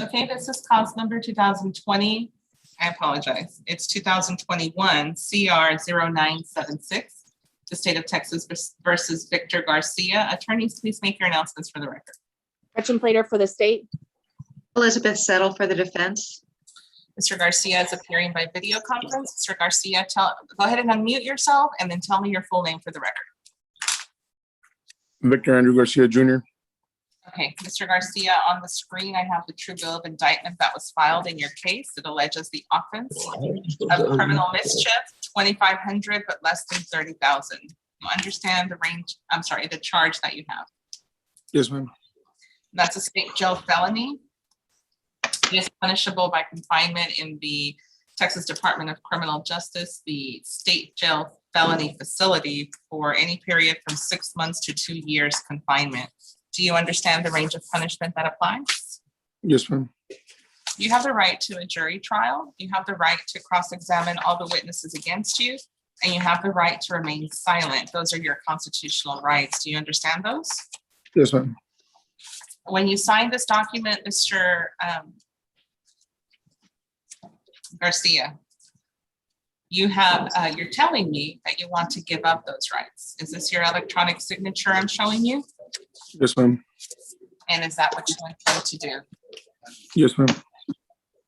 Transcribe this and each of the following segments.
Okay, this is cause number 2020. I apologize. It's 2021 CR 0976. The state of Texas versus Victor Garcia. Attorneys, please make your announcements for the record. Gretchen Plater for the state. Elizabeth Settle for the defense. Mr. Garcia is appearing by video conference. Mr. Garcia, go ahead and unmute yourself and then tell me your full name for the record. Victor Andrew Garcia, Jr. Okay, Mr. Garcia, on the screen, I have the true bill of indictment that was filed in your case. It alleges the offense of criminal mischief, 2,500, but less than 30,000. You understand the range, I'm sorry, the charge that you have? Yes, ma'am. That's a state jail felony. It is punishable by confinement in the Texas Department of Criminal Justice, the state jail felony facility, for any period from 6 months to 2 years confinement. Do you understand the range of punishment that applies? Yes, ma'am. You have the right to a jury trial. You have the right to cross-examine all the witnesses against you, and you have the right to remain silent. Those are your constitutional rights. Do you understand those? Yes, ma'am. When you signed this document, Mr. Garcia, you have, you're telling me that you want to give up those rights. Is this your electronic signature I'm showing you? Yes, ma'am. And is that what you intend to do? Yes, ma'am.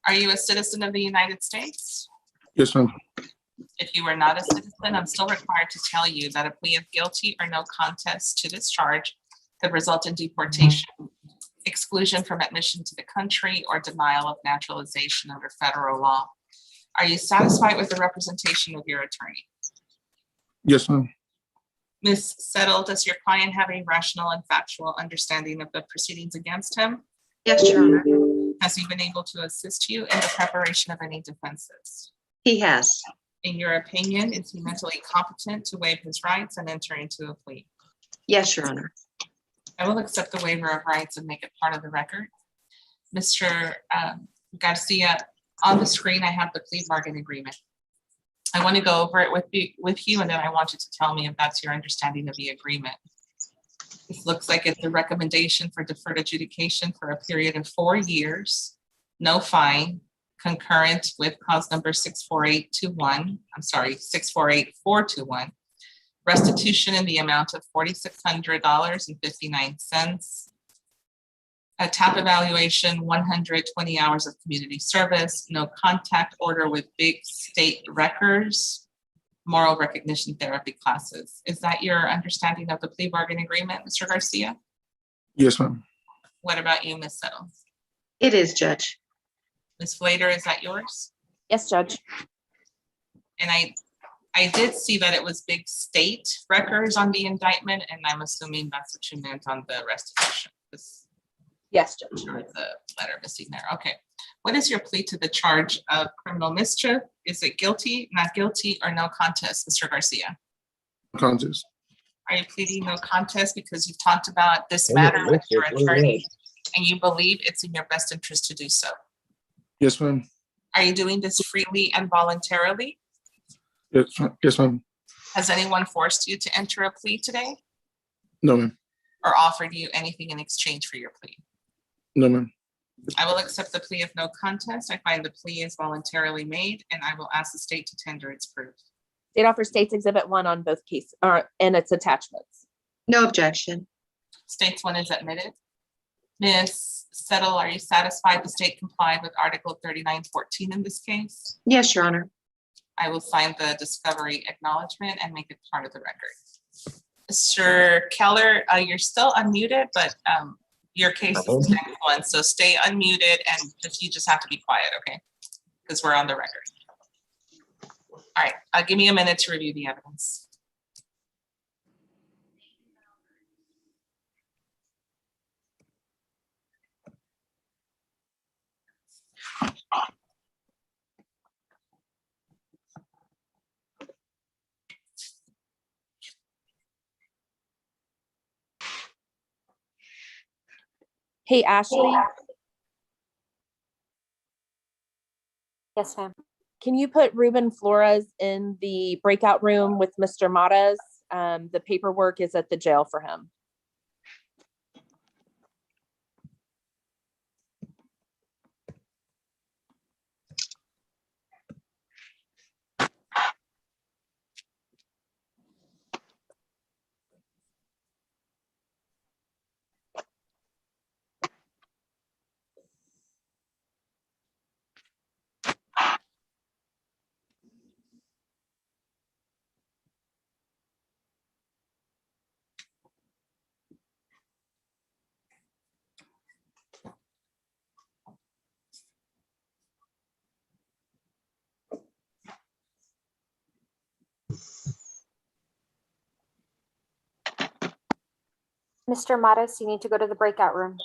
Are you a citizen of the United States? Yes, ma'am. If you are not a citizen, I'm still required to tell you that a plea of guilty or no contest to this charge could result in deportation, exclusion from admission to the country, or denial of naturalization under federal law. Are you satisfied with the representation of your attorney? Yes, ma'am. Ms. Settle, does your client have a rational and factual understanding of the proceedings against him? Yes, Your Honor. Has he been able to assist you in the preparation of any defenses? He has. In your opinion, is he mentally competent to waive his rights and enter into a plea? Yes, Your Honor. I will accept the waiver of rights and make it part of the record. Mr. Garcia, on the screen, I have the plea bargain agreement. I want to go over it with you, and then I want you to tell me if that's your understanding of the agreement. This looks like it's a recommendation for deferred adjudication for a period of 4 years, no fine, concurrent with cause number 64821. I'm sorry, 648421. Restitution in the amount of $4,600.59. A TAP evaluation, 120 hours of community service, no contact order with big state records, moral recognition therapy classes. Is that your understanding of the plea bargain agreement, Mr. Garcia? Yes, ma'am. What about you, Ms. Settle? It is, Judge. Ms. Flater, is that yours? Yes, Judge. And I did see that it was big state records on the indictment, and I'm assuming that's what you meant on the restitution. Yes, Judge. Or the letter missing there. Okay. What is your plea to the charge of criminal mischief? Is it guilty, not guilty, or no contest, Mr. Garcia? Contest. Are you pleading no contest because you've talked about this matter with your attorney and you believe it's in your best interest to do so? Yes, ma'am. Are you doing this freely and voluntarily? Yes, yes, ma'am. Has anyone forced you to enter a plea today No, ma'am. or offered you anything in exchange for your plea? No, ma'am. I will accept the plea of no contest. I find the plea is voluntarily made, and I will ask the state to tender its proof. State offers States Exhibit 1 on both cases, and its attachments. No objection. States 1 is admitted. Ms. Settle, are you satisfied the state complied with Article 3914 in this case? Yes, Your Honor. I will sign the discovery acknowledgement and make it part of the record. Mr. Keller, you're still unmuted, but your case is the next one, so stay unmuted and you just have to be quiet, okay? Because we're on the record. All right, give me a minute to review the evidence. Hey, Ashley, Yes, ma'am. can you put Ruben Flores in the breakout room with Mr. Matas? The paperwork is at the jail for him. Mr. Matas, you need to go to the breakout room.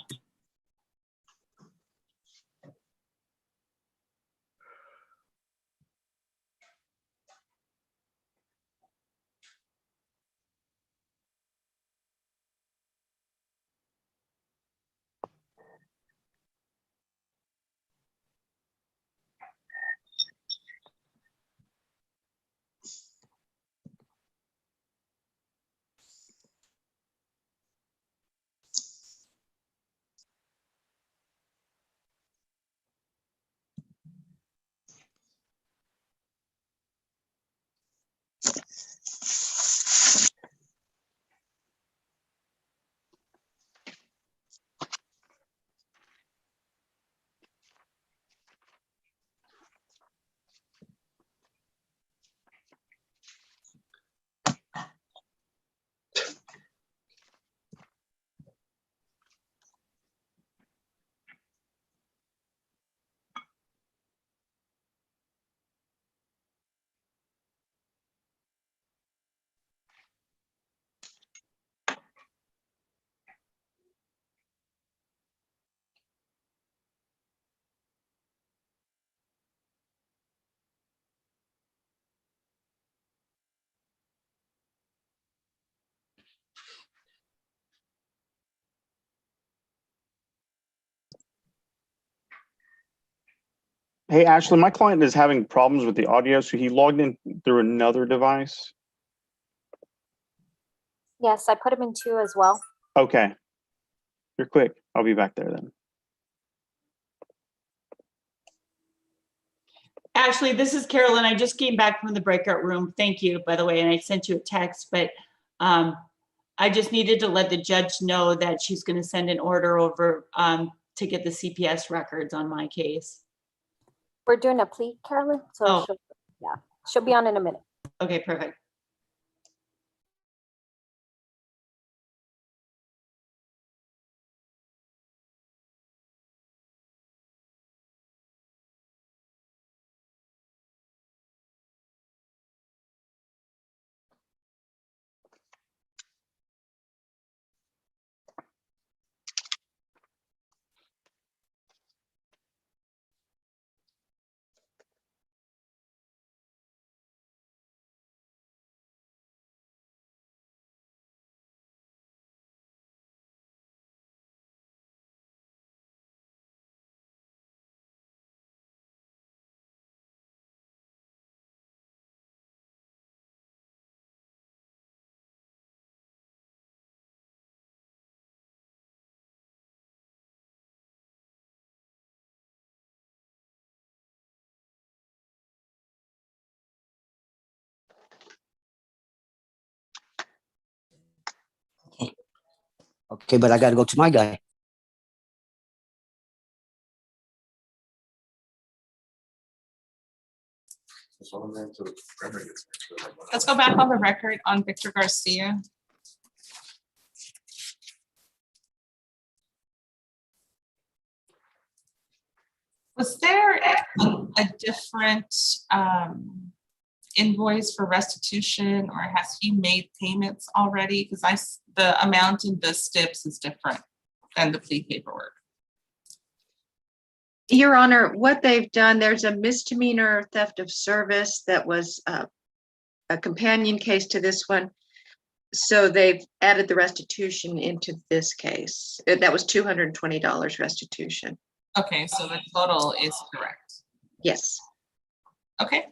Hey, Ashley, my client is having problems with the audio, so he logged in through another device. Yes, I put him in 2 as well. Okay. You're quick. I'll be back there then. Ashley, this is Carolyn. I just came back from the breakout room. Thank you, by the way, and I sent you a text, but I just needed to let the judge know that she's going to send an order over to get the CPS records on my case. We're doing a plea, Carolyn, so Oh. she'll be on in a minute. Okay, perfect. Okay, but I got to go to my guy. Let's go back on the record on Victor Garcia. Was there a different invoice for restitution, or has he made payments already? Because the amount in the STIPs is different than the plea paperwork. Your Honor, what they've done, there's a misdemeanor theft of service that was a companion case to this one. So they've added the restitution into this case. That was $220 restitution. Okay, so the total is correct. Yes. Okay.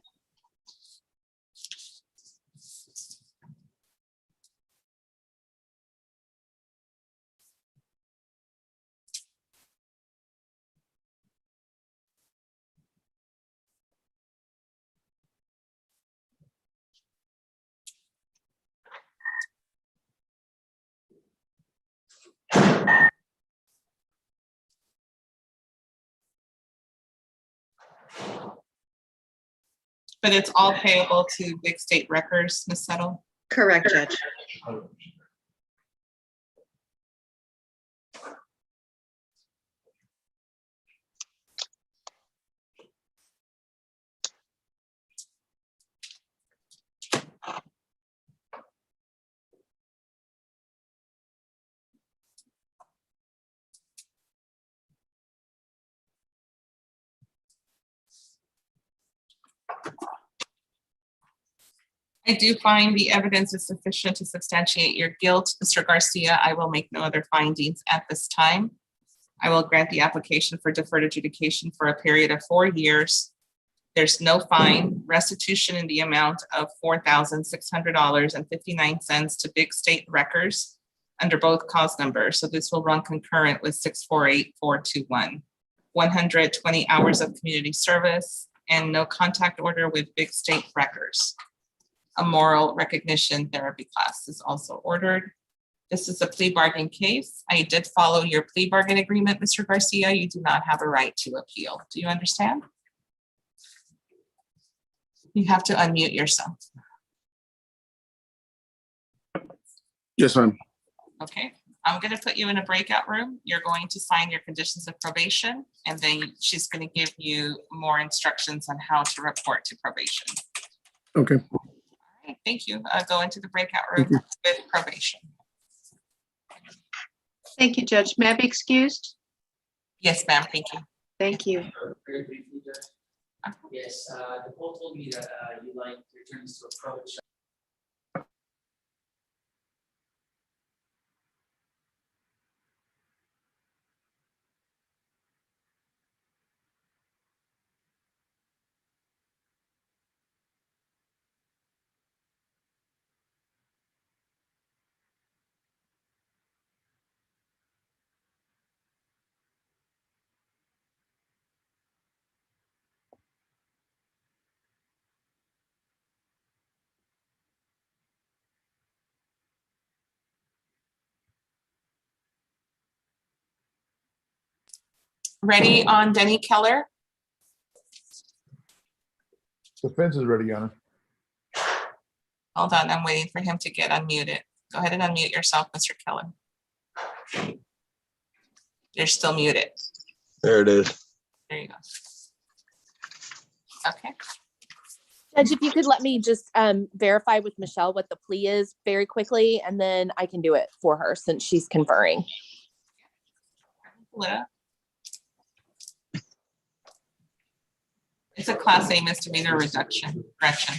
But it's all payable to Big State Records, Ms. Settle? Correct, Judge. I do find the evidence is sufficient to substantiate your guilt. Mr. Garcia, I will make no other findings at this time. I will grant the application for deferred adjudication for a period of 4 years. There's no fine, restitution in the amount of $4,600.59 to Big State Records under both cause numbers. So this will run concurrent with 648421. 120 hours of community service and no contact order with Big State Records. A moral recognition therapy class is also ordered. This is a plea bargain case. I did follow your plea bargain agreement, Mr. Garcia. You do not have a right to appeal. Do you understand? You have to unmute yourself. Yes, ma'am. Okay, I'm going to put you in a breakout room. You're going to sign your conditions of probation, and then she's going to give you more instructions on how to report to probation. Okay. All right, thank you. Go into the breakout room with probation. Thank you, Judge. May I be excused? Yes, ma'am, thank you. Thank you. Yes, the court told me that you'd like your attorneys to approach. Ready on Denny Keller? Defense is ready, Your Honor. Hold on, I'm waiting for him to get unmuted. Go ahead and unmute yourself, Mr. Keller. You're still muted. There it is. There you go. Okay, Judge, if you could let me just verify with Michelle what the plea is very quickly, and then I can do it for her since she's conferring. Lita. It's a class A misdemeanor reduction, correction.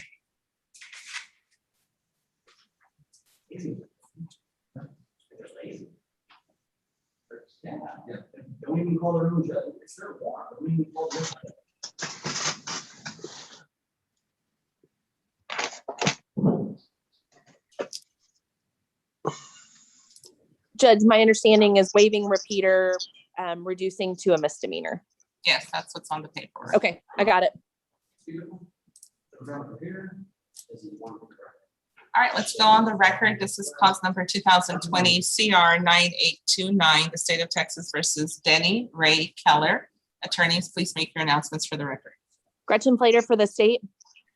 Don't even call the room, Judge. It's their warrant. Don't even call the room. Judge, my understanding is waiving repeater, reducing to a misdemeanor. Yes, that's what's on the paperwork. Okay, I got it. All right, let's go on the record. This is cause number 2020 CR 9829, the state of Texas versus Denny Ray Keller. Attorneys, please make your announcements for the record. Gretchen Plater for the state.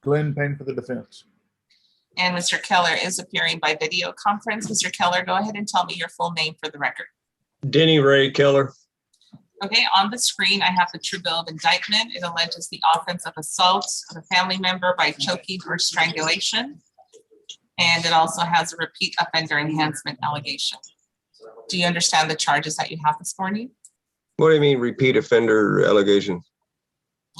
Glenn Payne for the defense. And Mr. Keller is appearing by video conference. Mr. Keller, go ahead and tell me your full name for the record. Denny Ray Keller. Okay, on the screen, I have the true bill of indictment. It alleges the offense of assault of a family member by choking or strangulation. And it also has a repeat offender enhancement allegation. Do you understand the charges that you have this morning? What do you mean repeat offender allegation?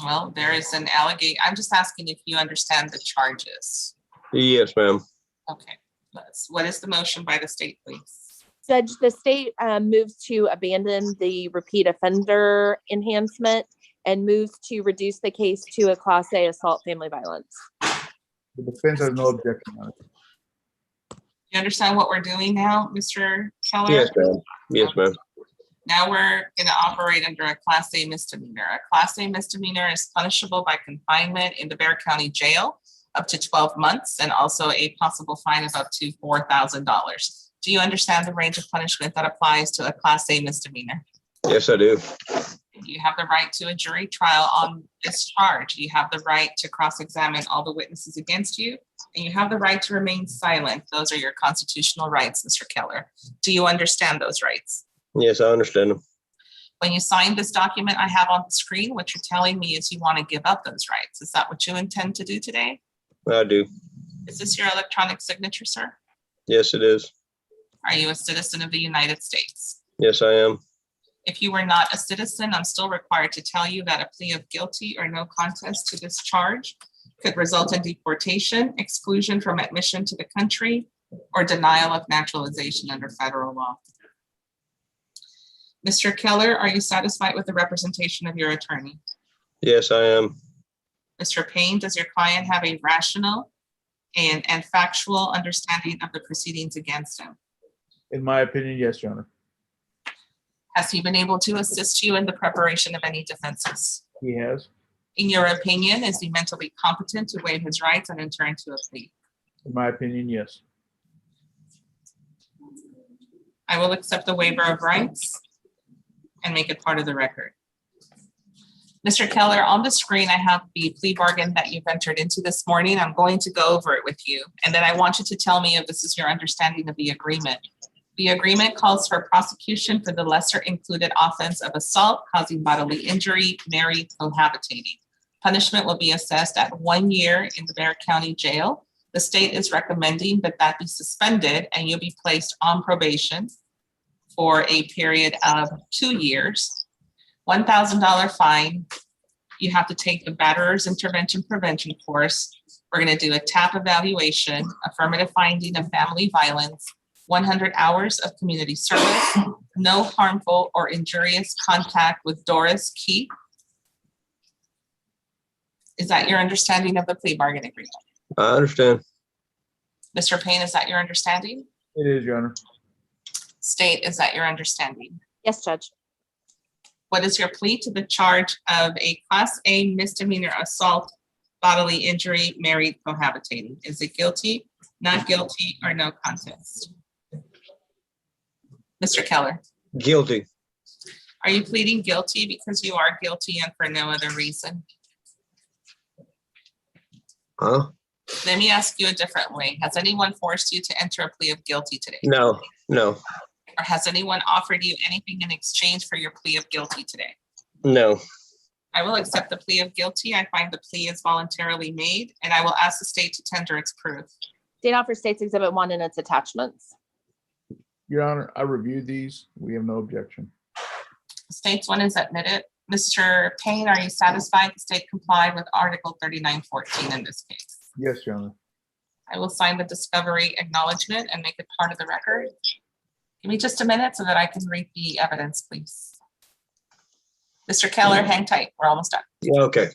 Well, there is an allegation. I'm just asking if you understand the charges. Yes, ma'am. Okay, what is the motion by the state, please? Judge, the state moves to abandon the repeat offender enhancement and moves to reduce the case to a class A assault family violence. The defense has no objection on it. You understand what we're doing now, Mr. Keller? Yes, ma'am. Yes, ma'am. Now we're going to operate under a class A misdemeanor. A class A misdemeanor is punishable by confinement in the Bexar County Jail up to 12 months and also a possible fine of up to $4,000. Do you understand the range of punishment that applies to a class A misdemeanor? Yes, I do. You have the right to a jury trial on this charge. You have the right to cross-examine all the witnesses against you, and you have the right to remain silent. Those are your constitutional rights, Mr. Keller. Do you understand those rights? Yes, I understand them. When you sign this document I have on the screen, what you're telling me is you want to give up those rights. Is that what you intend to do today? I do. Is this your electronic signature, sir? Yes, it is. Are you a citizen of the United States? Yes, I am. If you were not a citizen, I'm still required to tell you that a plea of guilty or no contest to this charge could result in deportation, exclusion from admission to the country, or denial of naturalization under federal law. Mr. Keller, are you satisfied with the representation of your attorney? Yes, I am. Mr. Payne, does your client have a rational and factual understanding of the proceedings against him? In my opinion, yes, Your Honor. Has he been able to assist you in the preparation of any defenses? He has. In your opinion, is he mentally competent to waive his rights and enter into a plea? In my opinion, yes. I will accept the waiver of rights and make it part of the record. Mr. Keller, on the screen, I have the plea bargain that you've entered into this morning. I'm going to go over it with you, and then I want you to tell me if this is your understanding of the agreement. The agreement calls for prosecution for the lesser included offense of assault causing bodily injury, married, cohabitating. Punishment will be assessed at 1 year in the Bexar County Jail. The state is recommending that that be suspended and you'll be placed on probation for a period of 2 years. $1,000 fine. You have to take the batterer's intervention prevention course. We're going to do a TAP evaluation, affirmative finding of family violence, 100 hours of community service, no harmful or injurious contact with Doris Keith. Is that your understanding of the plea bargain agreement? I understand. Mr. Payne, is that your understanding? It is, Your Honor. State, is that your understanding? Yes, Judge. What is your plea to the charge of a Class A misdemeanor assault, bodily injury, married, cohabitating? Is it guilty, not guilty, or no contest? Mr. Keller, Guilty. are you pleading guilty because you are guilty and for no other reason? Huh? Let me ask you a different way. Has anyone forced you to enter a plea of guilty today? No, no, Or has anyone offered you anything in exchange for your plea of guilty today? no. I will accept the plea of guilty. I find the plea is voluntarily made, and I will ask the state to tender its proof. State offers States Exhibit 1 and its attachments. Your Honor, I reviewed these. We have no objection. States one is admitted. Mr. Payne, are you satisfied the state complied with Article 3914 in this case? Yes, Your Honor. I will sign the discovery acknowledgement and make it part of the record. Give me just a minute so that I can read the evidence, please. Mr. Keller, hang tight. We're almost done. Yeah, okay.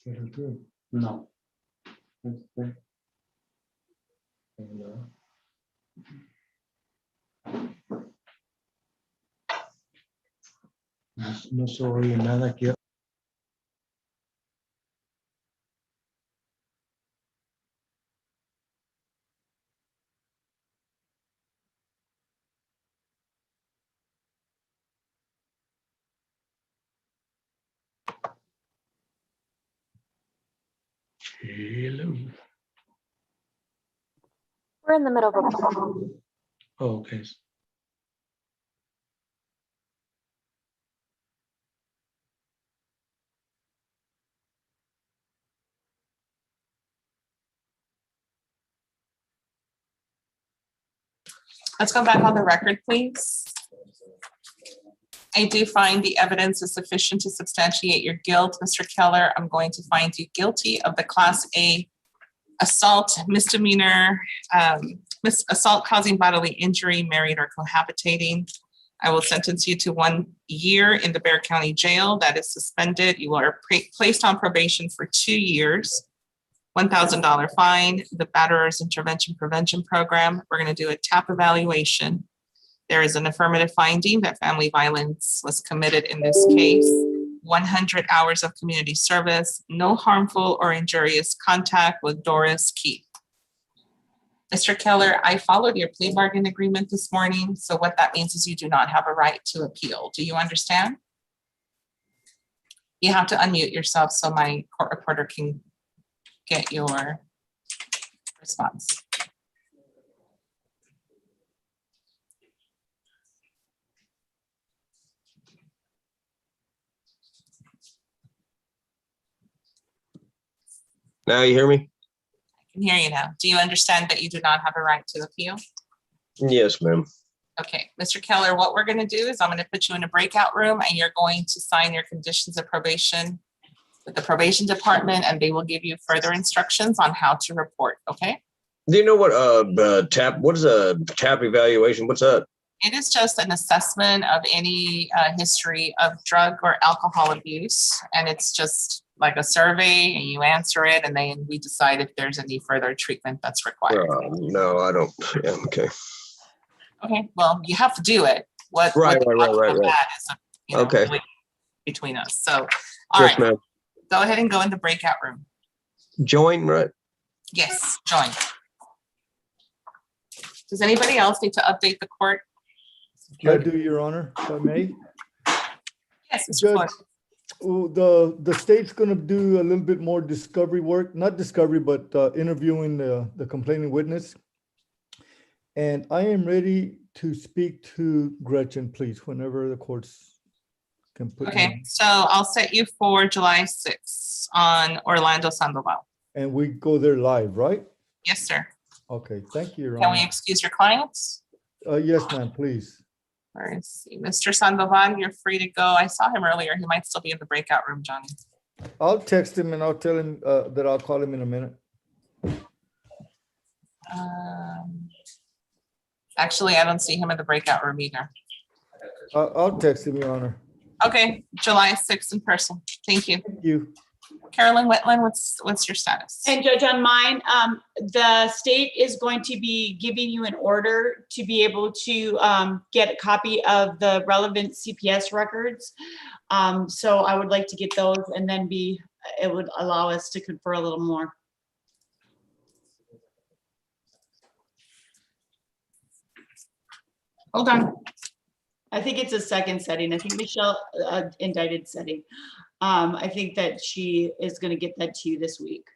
No. No se oye nada aquí. Hello. We're in the middle of a. Oh, okay. Let's go back on the record, please. I do find the evidence is sufficient to substantiate your guilt, Mr. Keller. I'm going to find you guilty of the Class A assault, misdemeanor, assault causing bodily injury, married or cohabitating. I will sentence you to 1 year in the Bexar County Jail. That is suspended. You are placed on probation for 2 years. $1,000 fine. The Batterers Intervention Prevention Program. We're going to do a TAP evaluation. There is an affirmative finding that family violence was committed in this case. 100 hours of community service, no harmful or injurious contact with Doris Keith. Mr. Keller, I followed your plea bargain agreement this morning. So what that means is you do not have a right to appeal. Do you understand? You have to unmute yourself so my court reporter can get your response. Now you hear me? I can hear you now. Do you understand that you do not have a right to appeal? Yes, ma'am. Okay, Mr. Keller, what we're going to do is I'm going to put you in a breakout room and you're going to sign your conditions of probation with the probation department, and they will give you further instructions on how to report, okay? Do you know what TAP? What is a TAP evaluation? What's that? It is just an assessment of any history of drug or alcohol abuse, and it's just like a survey, and you answer it, and then we decide if there's any further treatment that's required. No, I don't. Yeah, okay. Okay, well, you have to do it. Right. That is, Okay. really between us. So, all Yes, right, ma'am. go ahead and go in the breakout room. Join, right? Yes, join. Does anybody else need to update the court? I do, Your Honor, if I may. Yes, Mr. Judge, Floyd. the state's going to do a little bit more discovery work, not discovery, but interviewing the complaining witness. And I am ready to speak to Gretchen, please, whenever the courts can put me Okay, on. so I'll set you for July 6th on Orlando Sandoval. And we go there live, right? Yes, sir. Okay, thank you, Your Can we Honor. excuse your clients? Yes, ma'am, please. Let's see, Mr. Sandoval, you're free to go. I saw him earlier. He might still be in the breakout room, Johnny. I'll text him and I'll tell him that I'll call him in a minute. Actually, I don't see him in the breakout room either. I'll text him, Your Honor. Okay, July 6th in person. Thank you. Thank you. Carolyn Whitland, what's your status? And Judge, on mine, the state is going to be giving you an order to be able to get a copy of the relevant CPS records. So I would like to get those, and then it would allow us to confer a little more. Hold on. I think it's a second setting. I think Michelle indicted setting. I think that she is going to get that to you this week.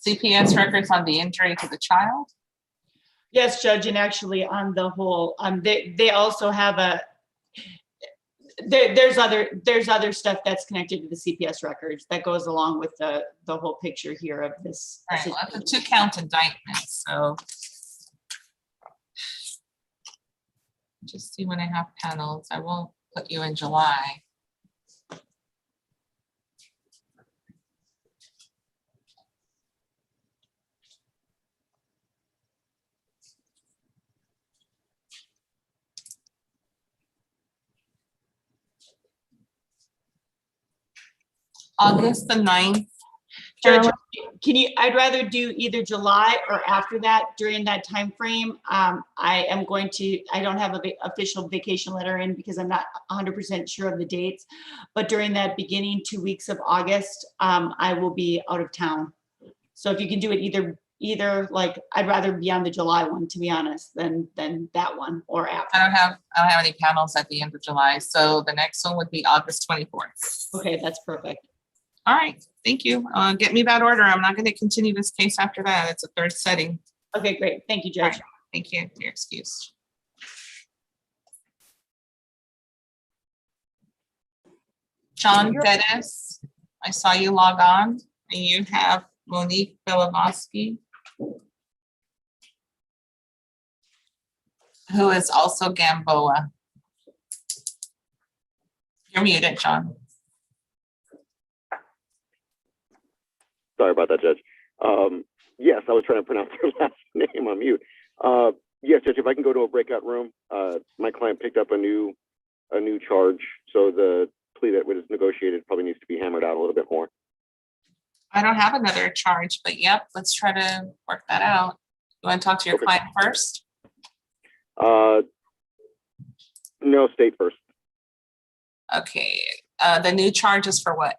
CPS records on the injury to the child? Yes, Judge, and actually on the whole, they also have there's other stuff that's connected to the CPS records that goes along with the whole picture here of this. All right, well, that's a 2-count indictment, so. Just see when I have panels. I won't put you in July. August the 9th. Judge, I'd rather do either July or after that, during that time frame. I don't have an official vacation letter in because I'm not 100% sure of the dates, but during that beginning 2 weeks of August, I will be out of town. So if you can do it either, like, I'd rather be on the July one, to be honest, than that one or after. I don't have any panels at the end of July, so the next one would be August 24th. Okay, that's perfect. All right, thank you. Get me that order. I'm not going to continue this case after that. It's a third setting. Okay, great. Thank you, Judge. Thank you. You're excused. John Dennis, I saw you log on, and you have Monique Bilivosky, who is also Gamboa. You're muted, John. Sorry about that, Judge. Yes, I was trying to pronounce her last name on mute. Yes, Judge, if I can go to a breakout room. My client picked up a new charge, so the plea that was negotiated probably needs to be hammered out a little bit more. I don't have another charge, but yep, let's try to work that out. You want to talk to your client first? No, state first. Okay, the new charge is for what?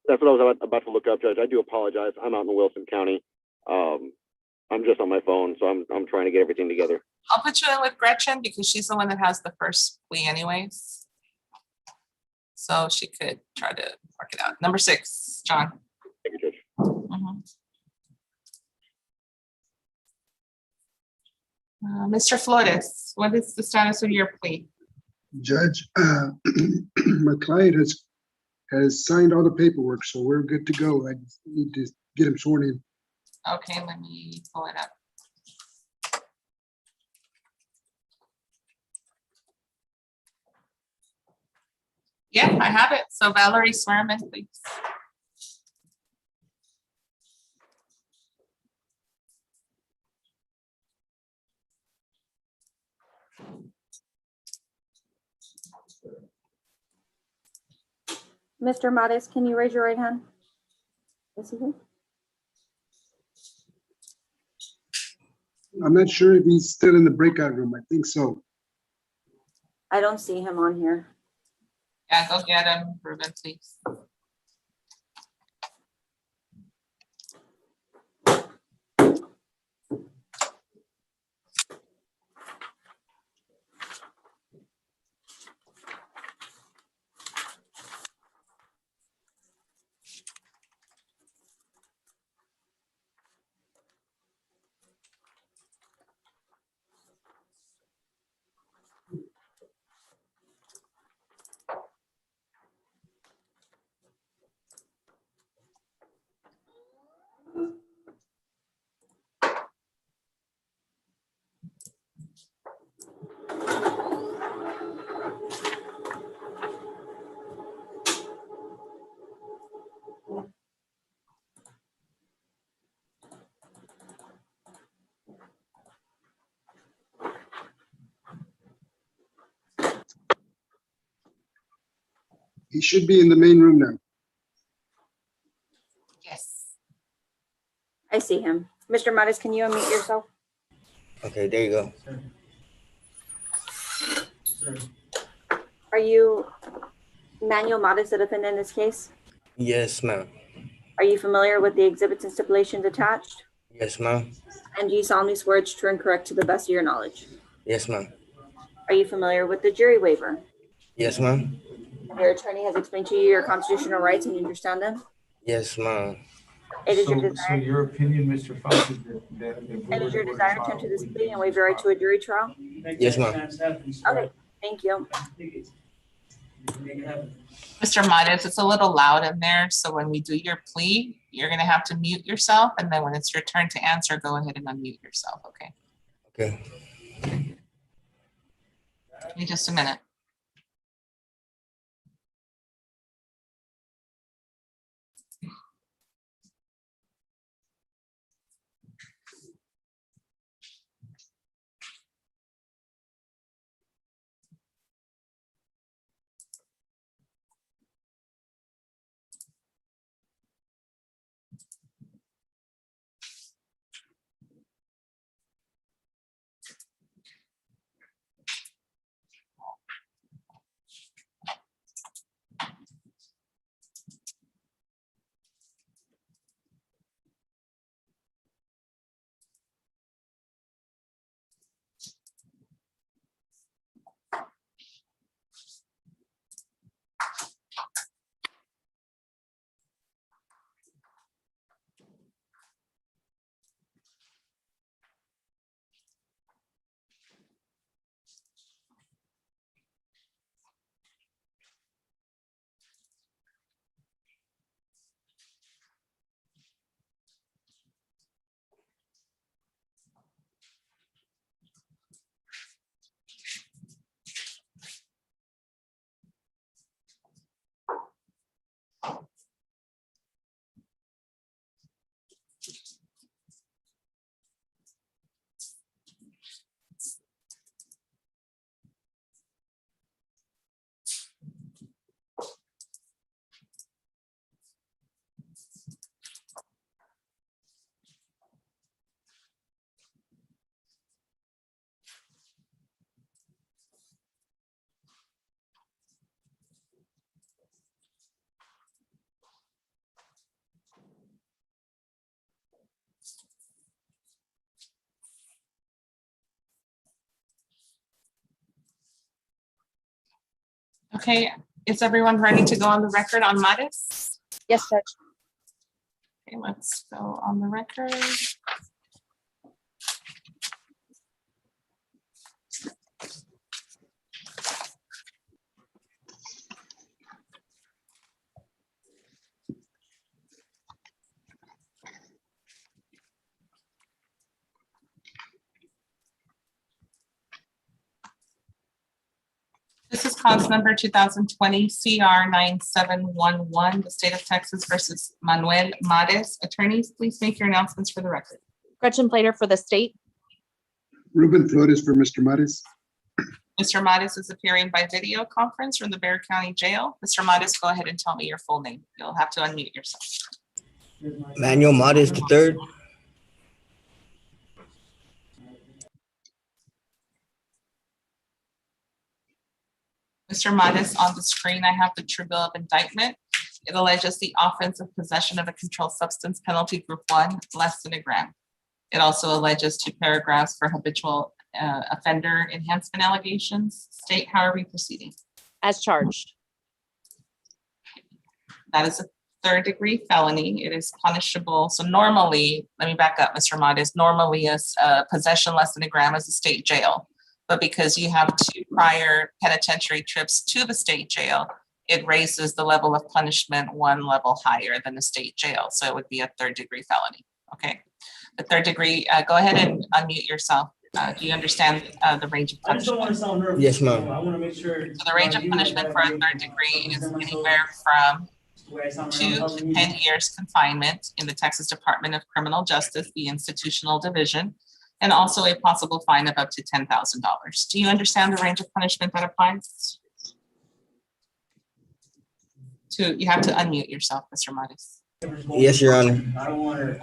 That's what I was about to look up, Judge. I do apologize. I'm out in Wilson County. I'm just on my phone, so I'm trying to get everything together. I'll put you in with Gretchen because she's the one that has the first plea anyways. So she could try to work it out. Number 6, John. Thank you, Judge. Mr. Flores, what is the status of your plea? Judge, my client has signed all the paperwork, so we're good to go. I need to get him sworn in. Okay, let me pull it up. Yeah, I have it. So Valerie, swear him in, please. Mr. Mattis, can you raise your right hand? Is he here? I'm not sure if he's still in the breakout room. I think so. I don't see him on here. Yeah, go get him, Ruben, please. He should be in the main room now. Yes. I see him. Mr. Mattis, can you unmute yourself? Okay, there you go. Are you Manuel Mattis, the defendant in this case? Yes, ma'am. Are you familiar with the exhibits and stipulations attached? Yes, ma'am. And do you solemnly swear it's true and correct to the best of your knowledge? Yes, ma'am. Are you familiar with the jury waiver? Yes, ma'am. Your attorney has explained to you your constitutional rights and you understand them? Yes, ma'am. It is your So desire. your opinion, Mr. Fox, is that It is your desire to enter this plea and waive your right to a jury trial? Yes, ma'am. Okay. Thank you. Mr. Modis, it's a little loud in there, so when we do your plea, you're gonna have to mute yourself, and then when it's your turn to answer, go ahead and unmute yourself, okay? Okay. Give me just a minute. Okay, is everyone ready to go on the record on Modis? Yes, Judge. Okay, let's go on the record. This is cause number 2020 CR 9711, the state of Texas versus Manuel Modis. Attorneys, please make your announcements for the record. Gretchen Plater for the state. Ruben Flores for Mr. Maris. Mr. Modis is appearing by video conference from the Bexar County Jail. Mr. Modis, go ahead and tell me your full name. You'll have to unmute yourself. Manuel Modis III. Mr. Modis, on the screen, I have the true bill of indictment. It alleges the offense of possession of a controlled substance, penalty group 1, less than a gram. It also alleges 2 paragraphs for habitual offender enhancement allegations. State, how are we proceeding? As charged. That is a 3rd-degree felony. It is punishable. So normally, let me back up, Mr. Modis, normally is possession less than a gram is a state jail. But because you have 2 prior penitentiary trips to the state jail, it raises the level of punishment 1 level higher than the state jail. So it would be a 3rd-degree felony, okay? The 3rd degree, go ahead and unmute yourself. Do you understand the range of I just don't want to punishment? sound nervous. Yes, ma'am. I want to make sure. So the range of punishment for a 3rd degree is anywhere from 2 to 10 years confinement in the Texas Department of Criminal Justice, the institutional division, and also a possible fine of up to $10,000. Do you understand the range of punishment that applies? You have to unmute yourself, Mr. Modis. Yes, Your Honor. I don't want her.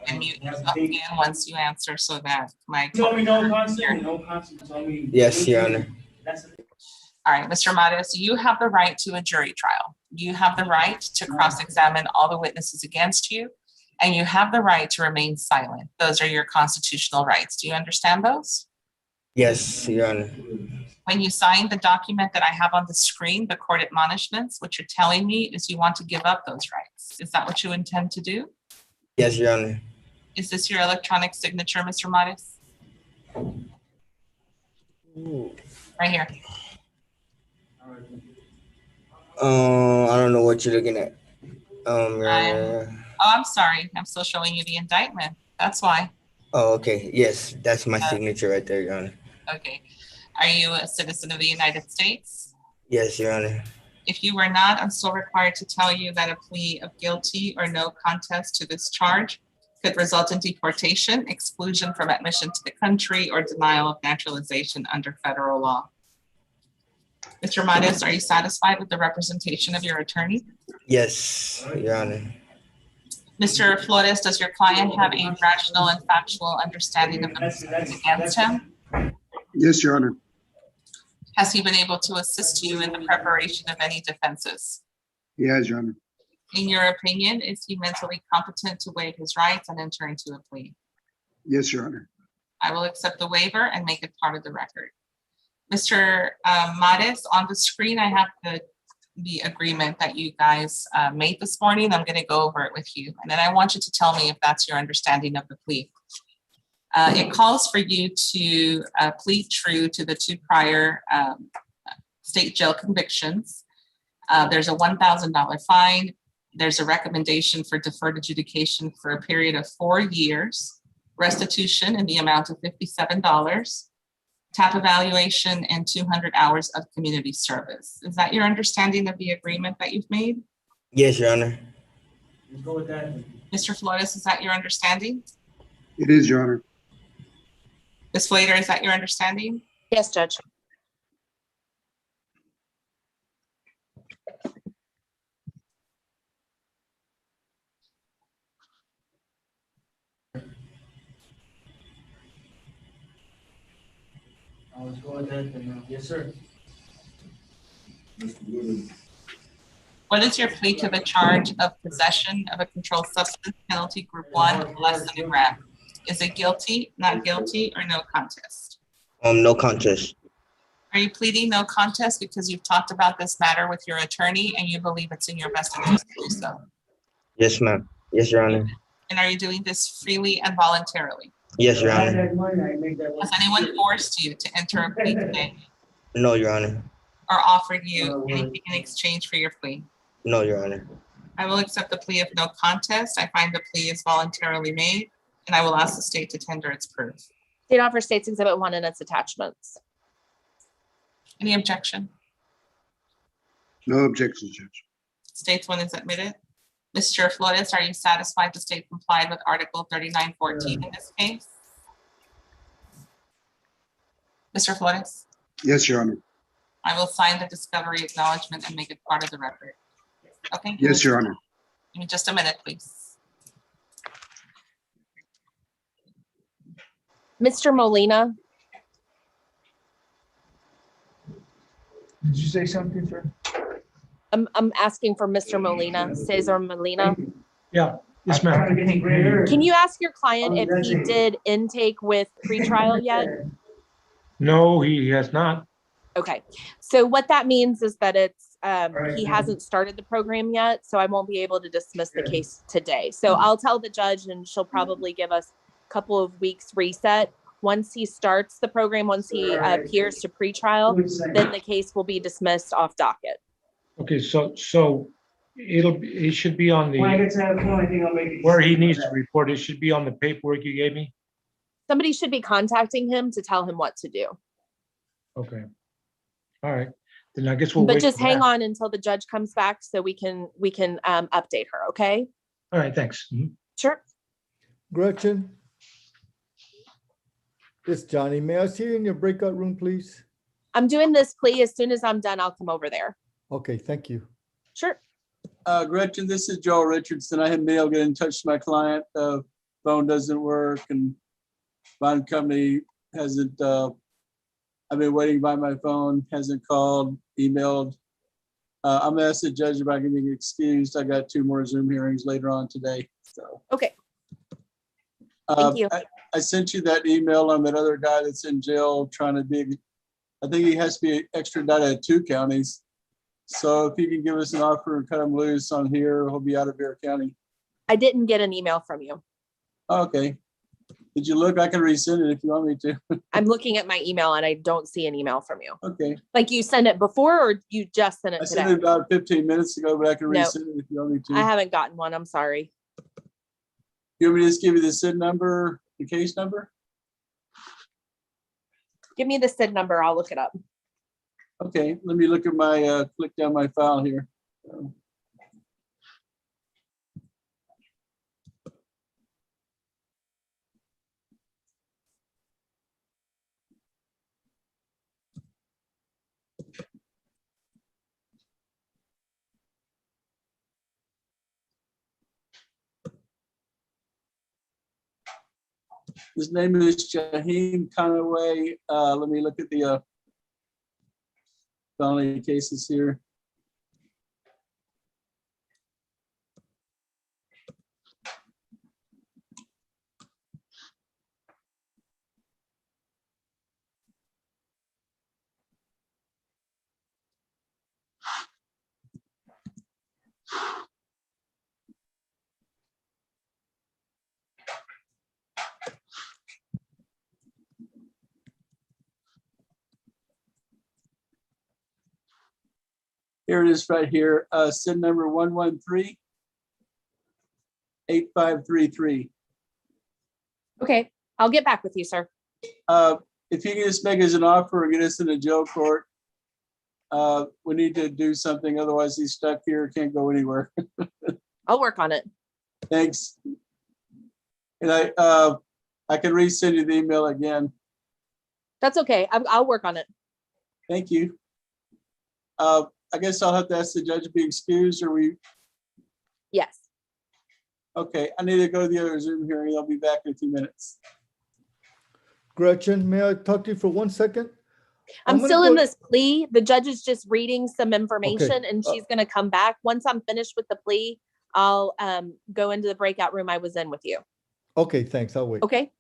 And mute yourself again once you answer so that my. Tell me no constant, no constant. Tell me. Yes, Your Honor. All right, Mr. Modis, you have the right to a jury trial. You have the right to cross-examine all the witnesses against you, and you have the right to remain silent. Those are your constitutional rights. Do you understand those? Yes, Your Honor. When you sign the document that I have on the screen, the court admonishments, what you're telling me is you want to give up those rights. Is that what you intend to do? Yes, Your Honor. Is this your electronic signature, Mr. Modis? Right here. I don't know what you're looking at. Your Honor. Oh, I'm sorry. I'm still showing you the indictment. That's why. Oh, okay. Yes, that's my signature right there, Your Honor. Okay. Are you a citizen of the United States? Yes, Your Honor. If you were not, I'm still required to tell you that a plea of guilty or no contest to this charge could result in deportation, exclusion from admission to the country, or denial of naturalization under federal law. Mr. Matos, are you satisfied with the representation of your attorney? Yes, Your Honor. Mr. Flores, does your client have a rational and factual understanding of the proceedings against him? Yes, Your Honor. Has he been able to assist you in the preparation of any defenses? Yes, Your Honor. In your opinion, is he mentally competent to waive his rights and enter into a plea? Yes, Your Honor. I will accept the waiver and make it part of the record. Mr. Matos, on the screen, I have the agreement that you guys made this morning. I'm going to go over it with you. And then I want you to tell me if that's your understanding of the plea. It calls for you to plead true to the 2 prior state jail convictions. There's a $1,000 fine. There's a recommendation for deferred adjudication for a period of 4 years, restitution in the amount of $57, TAP evaluation, and 200 hours of community service. Is that your understanding of the agreement that you've made? Yes, Your Honor. Let's go with that. Mr. Flores, is that your understanding? It is, Your Honor. Ms. Flater, is that your understanding? Yes, Judge. Let's go with that. Then, yes, sir. What is your plea to the charge of possession of a controlled substance, penalty group 1, less than a gram? Is it guilty, not guilty, or no contest? No contest. Are you pleading no contest because you've talked about this matter with your attorney and you believe it's in your best interest to do so? Yes, ma'am. Yes, Your Honor. And are you doing this freely and voluntarily? Yes, Your Honor. Has anyone forced you to enter a plea today No, Your Honor. or offered you anything in exchange for your plea? No, Your Honor. I will accept the plea of no contest. I find the plea is voluntarily made, and I will ask the state to tender its proof. State offer States Exhibit 1 and its attachments. Any objection? No objections, Judge. States 1 is admitted. Mr. Flores, are you satisfied the state complied with Article 3914 in this case? Mr. Flores, Yes, Your Honor. I will sign the discovery acknowledgement and make it part of the record. Okay. Yes, Your Honor. Give me just a minute, please. Mr. Molina, Did you say something, sir? I'm asking for Mr. Molina, Cesar Molina. Yeah, yes, ma'am. Can you ask your client if he did intake with pretrial yet? No, he has not. Okay, so what that means is that it's, he hasn't started the program yet, so I won't be able to dismiss the case today. So I'll tell the judge and she'll probably give us a couple of weeks reset. Once he starts the program, once he appears to pretrial, then the case will be dismissed off docket. Okay, so it should be on the, where he needs to report, it should be on the paperwork you gave me? Somebody should be contacting him to tell him what to do. Okay. All right, then I guess we'll But wait just for hang that. on until the judge comes back so we can update her, okay? All right, thanks. Mhm. Sure. Gretchen? It's Johnny. May I see you in your breakout room, please? I'm doing this plea. As soon as I'm done, I'll come over there. Okay, thank you. Sure. Gretchen, this is Joe Richardson. I haven't been able to get in touch with my client. Phone doesn't work and bond company hasn't, I've been waiting by my phone, hasn't called, emailed. I'm gonna ask the judge if I can be excused. I got 2 more Zoom hearings later on today, so. Okay. Thank you. I sent you that email on that other guy that's in jail trying to be, I think he has to be extradited at 2 counties. So if you can give us an offer and cut him loose on here, he'll be out of Bear County. I didn't get an email from you. Okay. Did you look? I can resend it if you want me to. I'm looking at my email and I don't see an email from you. Okay. Like you sent it before or you just sent I it sent today? it about 15 minutes ago, but I can No. resend it if you want me to. I haven't gotten one. I'm sorry. You want me to just give you the SID number, the case number? Give me the SID number. I'll look it up. Okay, let me look at my, click down my file here. His name is Shaheem Conaway. Let me look at the felony cases here. Here it is right here, SID number 113-8533. Okay. I'll get back with you, sir. If you can just make us an offer or get us in a jail court, we need to do something, otherwise he's stuck here, can't go anywhere. I'll work on it. Thanks. And I can resend you the email again. That's okay. I'll work on it. Thank you. I guess I'll have to ask the judge to be excused, or we, Yes. okay, I need to go to the other Zoom hearing. I'll be back in a few minutes. Gretchen, may I talk to you for 1 second? I'm gonna still in go- this plea. The judge is just reading some information and she's going to come back. Once I'm finished with the plea, I'll go into the breakout room I was in with you. Okay, thanks. I'll wait. Okay.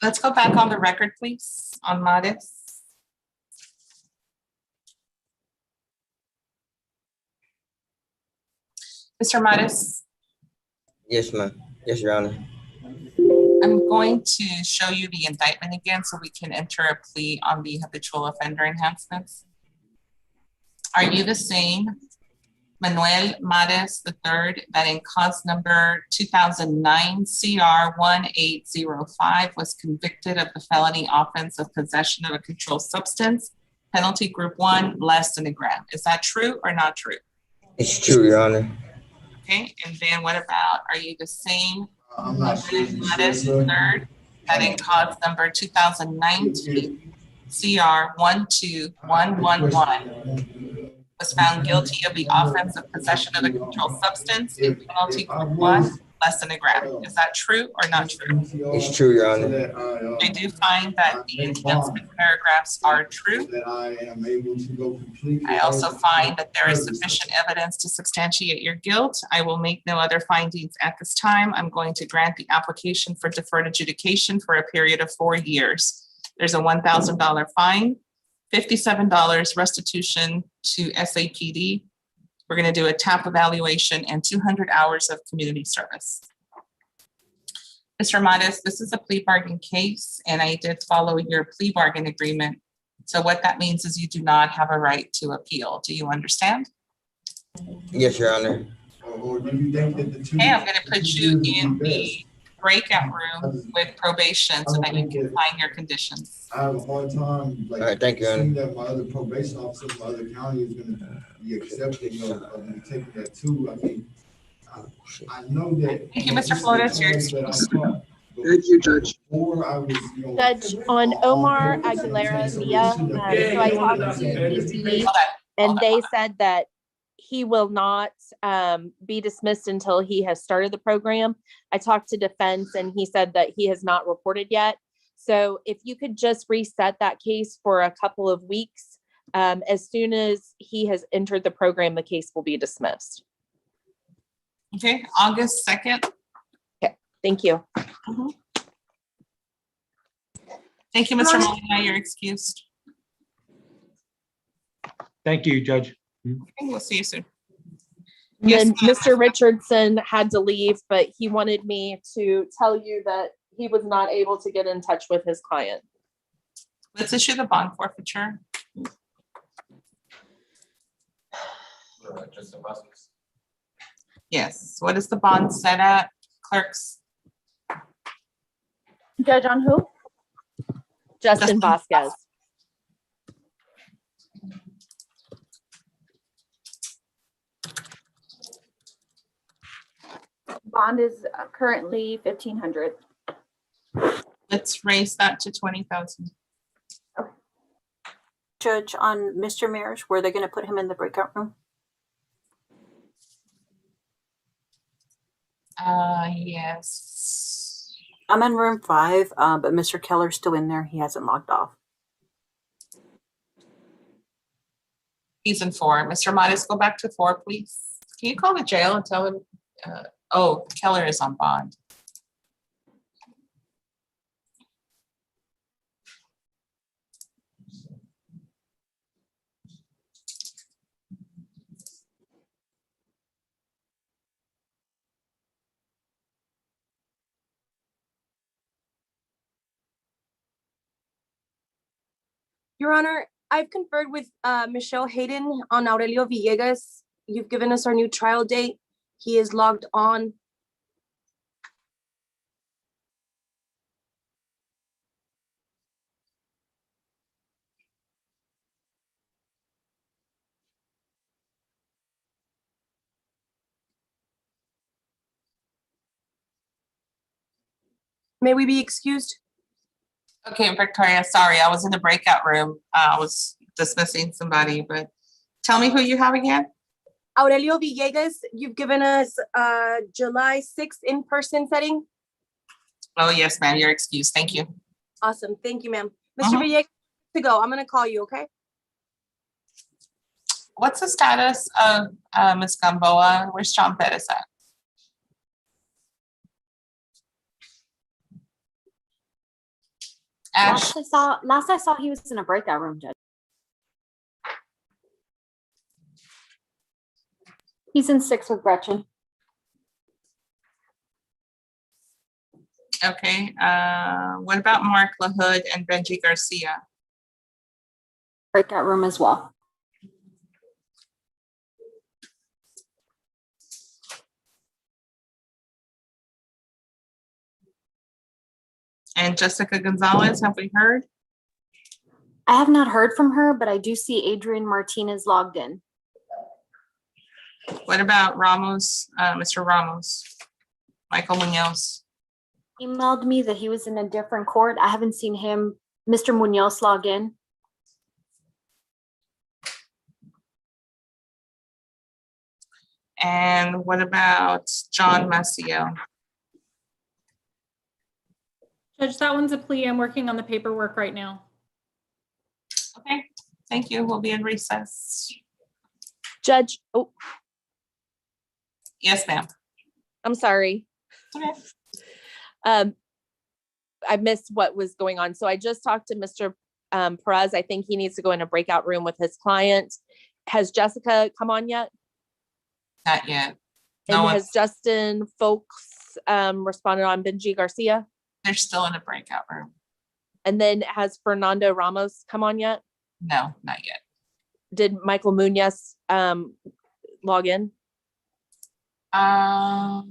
Let's go back on the record, please, on Maris. Mr. Maris, Yes, ma'am. Yes, Your Honor. I'm going to show you the indictment again so we can enter a plea on the habitual offender enhancements. Are you the same Manuel Mares III that in cause number 2009 CR 1805 was convicted of the felony offense of possession of a controlled substance, penalty group 1, less than a gram? Is that true or not true? It's true, Your Honor. Okay, and then what about, are you the same Mares III that in cause number 2019 CR 12111 was found guilty of the offense of possession of a controlled substance in penalty group 1, less than a gram? Is that true or not true? It's true, Your Honor. I do find that the enhancement paragraphs are true. I also find that there is sufficient evidence to substantiate your guilt. I will make no other findings at this time. I'm going to grant the application for deferred adjudication for a period of 4 years. There's a $1,000 fine, $57 restitution to SAPD. We're going to do a TAP evaluation and 200 hours of community service. Mr. Mares, this is a plea bargain case, and I did follow your plea bargain agreement. So what that means is you do not have a right to appeal. Do you understand? Yes, Your Honor. Okay, I'm going to put you in the breakout room with probation so that you can find your conditions. I have a hard time, like, All right, thank you, Your seeing Honor. that my other probation officer from my other county is gonna be accepting of me taking that too. I mean, I know that. Thank you, Mr. Flores. You're excused. Thank you, Judge. Or I was, Judge, on Omar Aguilera Villa, so I talked to DMCA, and they said that he will not be dismissed until he has started the program. I talked to defense and he said that he has not reported yet. So if you could just reset that case for a couple of weeks, as soon as he has entered the program, the case will be dismissed. Okay, August 2nd. Okay, thank you. Thank you, Mr. Molina. You're excused. Thank you, Judge. Okay, we'll see you soon. And Yes, then ma'am. Mr. Richardson had to leave, but he wanted me to tell you that he was not able to get in touch with his client. Let's issue the bond forfeiture. Yes, what is the bond set at, clerks? Judge, on who? Justin Vasquez. Bond is currently 1,500. Let's raise that to 20,000. Judge, on Mr. Maris, were they going to put him in the breakout room? Yes. I'm in room 5, but Mr. Keller's still in there. He hasn't logged off. He's in 4. Mr. Maris, go back to 4, please. Can you call the jail and tell him, oh, Keller is on bond. Your Honor, I've conferred with Michelle Hayden on Aurelio Villegas. You've given us our new trial date. He is logged on. May we be excused? Okay, Victoria, sorry, I was in the breakout room. I was dismissing somebody, but tell me who you have again. Aurelio Villegas, you've given us July 6th in-person setting. Oh, yes, ma'am, you're excused. Thank you. Awesome, thank you, ma'am. Mr. Villegas, to go. I'm gonna call you, okay? What's the status of Ms. Gamboa? Where's John Perez at? Ash, Last I saw he was in a breakout room, Judge. He's in 6 with Gretchen. okay, what about Mark LaHood and Benji Garcia? Breakout room as well. And Jessica Gonzalez, have we heard? I have not heard from her, but I do see Adrian Martinez logged in. What about Ramos, Mr. Ramos? Michael Munoz? Emailed me that he was in a different court. I haven't seen him, Mr. Munoz, log in. And what about John Maciel? Judge, that one's a plea. I'm working on the paperwork right now. Okay, thank you. We'll be in recess. Judge, oh, Yes, ma'am. I'm sorry. Okay. I missed what was going on. So I just talked to Mr. Perez. I think he needs to go in a breakout room with his client. Has Jessica come on yet? Not yet. And No one, has Justin Folks responded on Benji Garcia? they're still in a breakout room. And then has Fernando Ramos come on yet? No, not yet. Did Michael Munoz log in? I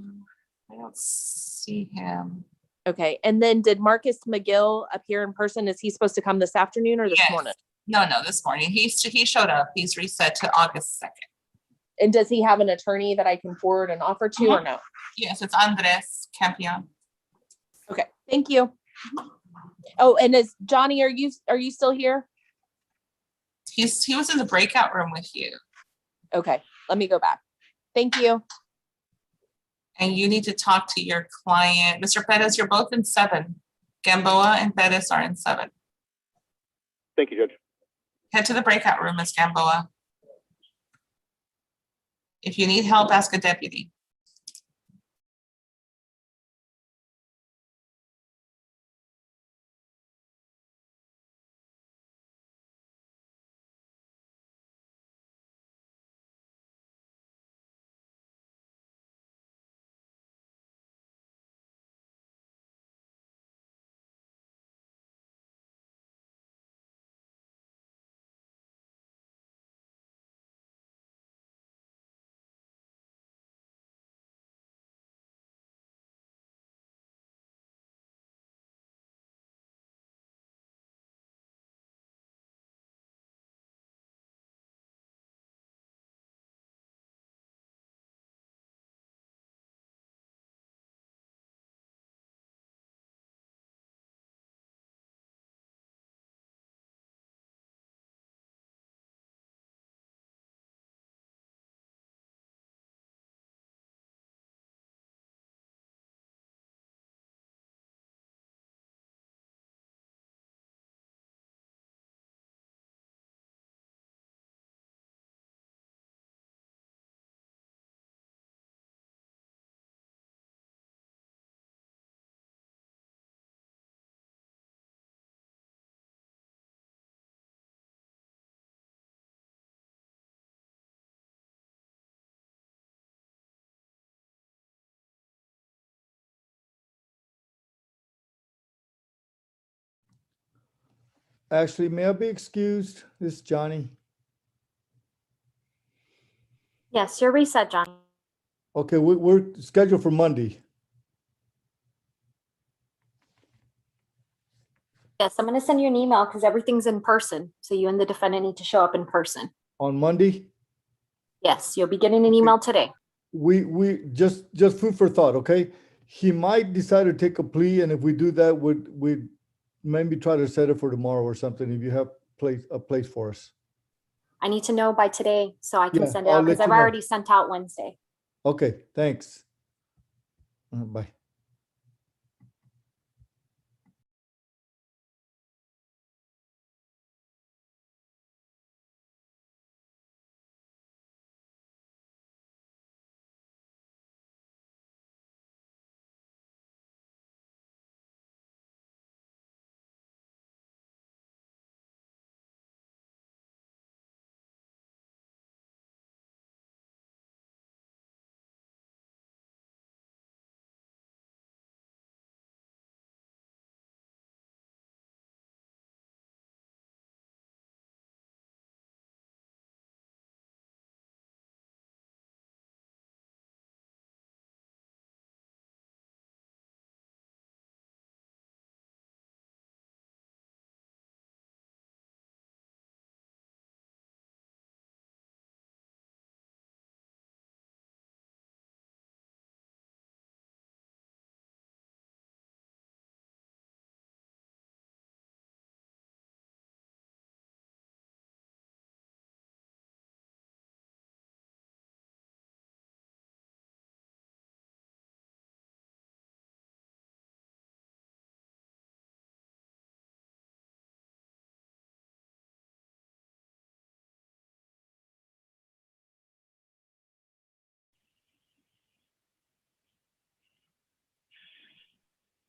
don't see him. Okay. And then did Marcus McGill appear in person? Is he supposed to come this afternoon or this Yes. morning? No, this morning. He showed up. He's reset to August 2nd. And does he have an attorney that I can forward an offer to or no? Yes, it's Andres Campion. Okay, thank you. Oh, and is Johnny, are you still here? He was in the breakout room with you. Okay, let me go back. Thank you. And you need to talk to your client. Mr. Perez, you're both in 7. Gamboa and Perez are in 7. Thank you, Judge. Head to the breakout room, Ms. Gamboa. If you need help, ask a deputy. Ashley, may I be excused? This is Johnny. Yes, you're reset, Johnny. Okay, we're scheduled for Monday. Yes, I'm going to send you an email because everything's in person. So you and the defendant need to show up in person. On Monday? Yes, you'll be getting an email today. We just food for thought, okay? He might decide to take a plea, and if we do that, we'd maybe try to set it for tomorrow or something, if you have a place for us. I need to know by today so I can Yeah, send it I'll out because let I've you know. already sent out Wednesday. Okay, thanks. Bye.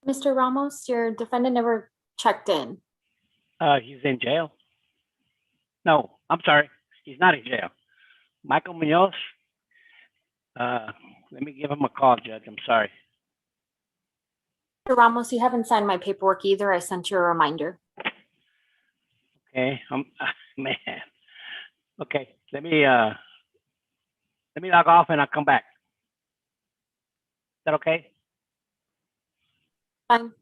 Mr. Ramos, your defendant never checked in. He's in jail. No, I'm sorry. He's not in jail. Michael Munoz. Let me give him a call, Judge. I'm sorry. Mr. Ramos, you haven't signed my paperwork either. I sent you a reminder. Okay. Man. Okay. Let me log off and I'll come back. Is that okay? Fine.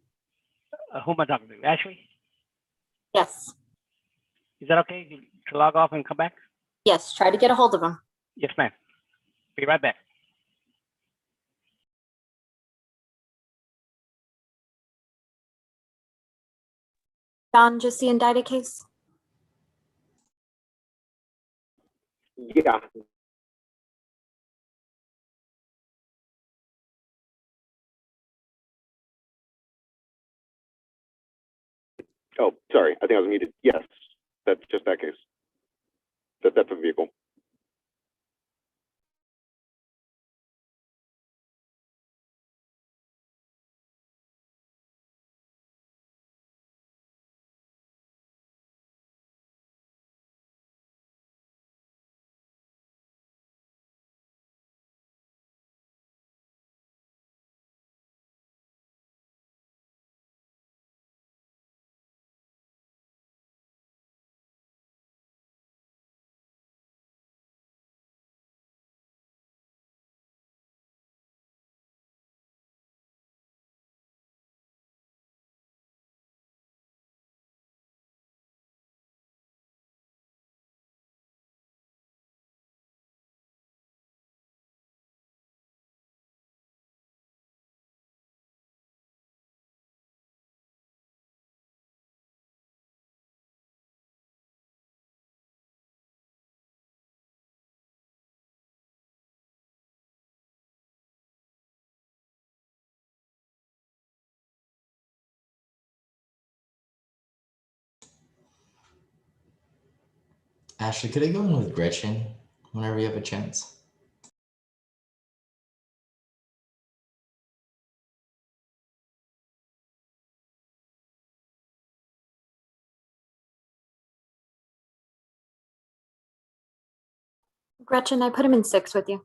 Who am I talking to? Ashley? Yes. Is that okay to log off and come back? Yes. Try to get a hold of him. Yes, ma'am. Be right back. Don, just the indicted case? Yeah. Oh, sorry. I think I was muted. Yes, that's just that case. That's a vehicle. Ashley, could I go in with Gretchen whenever you have a chance? Gretchen, I put him in 6 with you.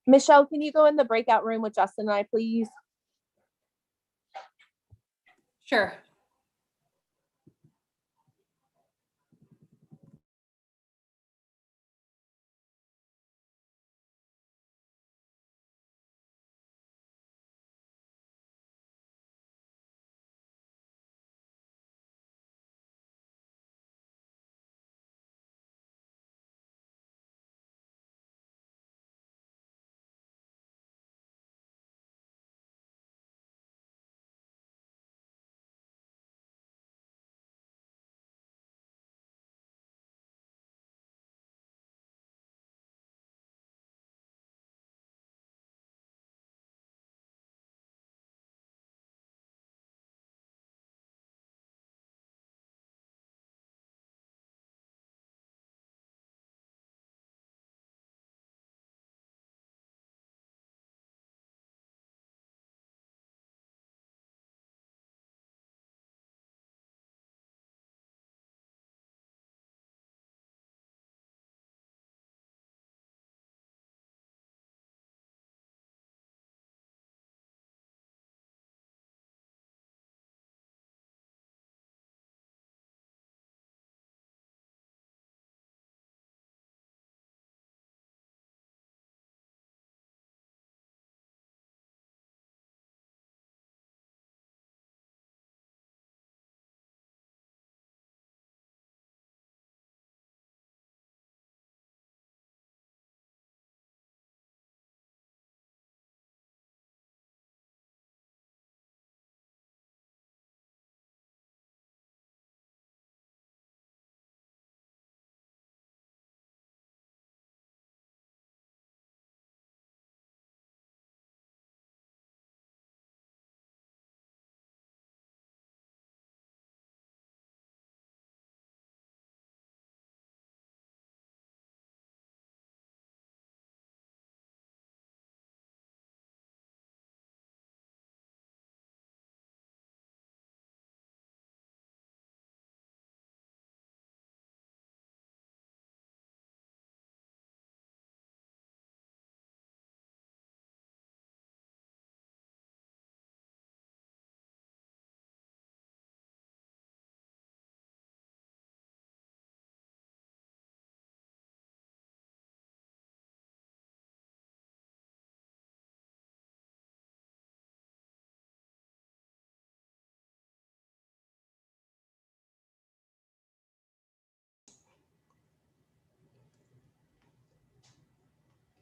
Michelle, can you go in the breakout room with Justin and I, please? Sure.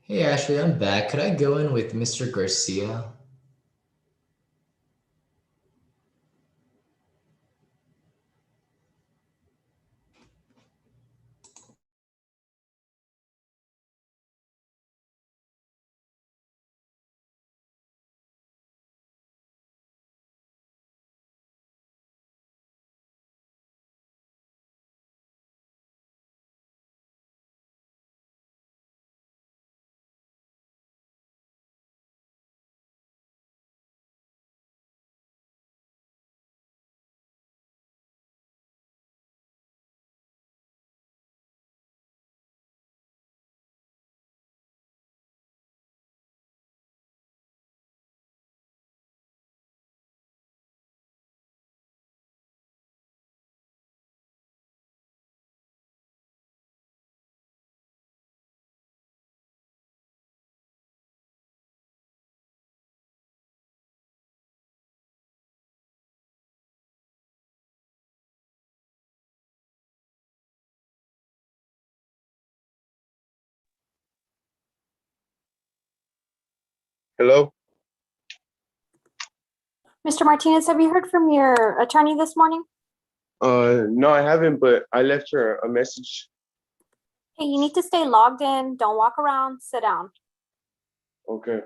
Hey Ashley, I'm back. Could I go in with Mr. Garcia? Hello? Mr. Martinez, have you heard from your attorney this morning? No, I haven't, but I left her a message. Hey, you need to stay logged in. Don't walk around. Sit down. Okay.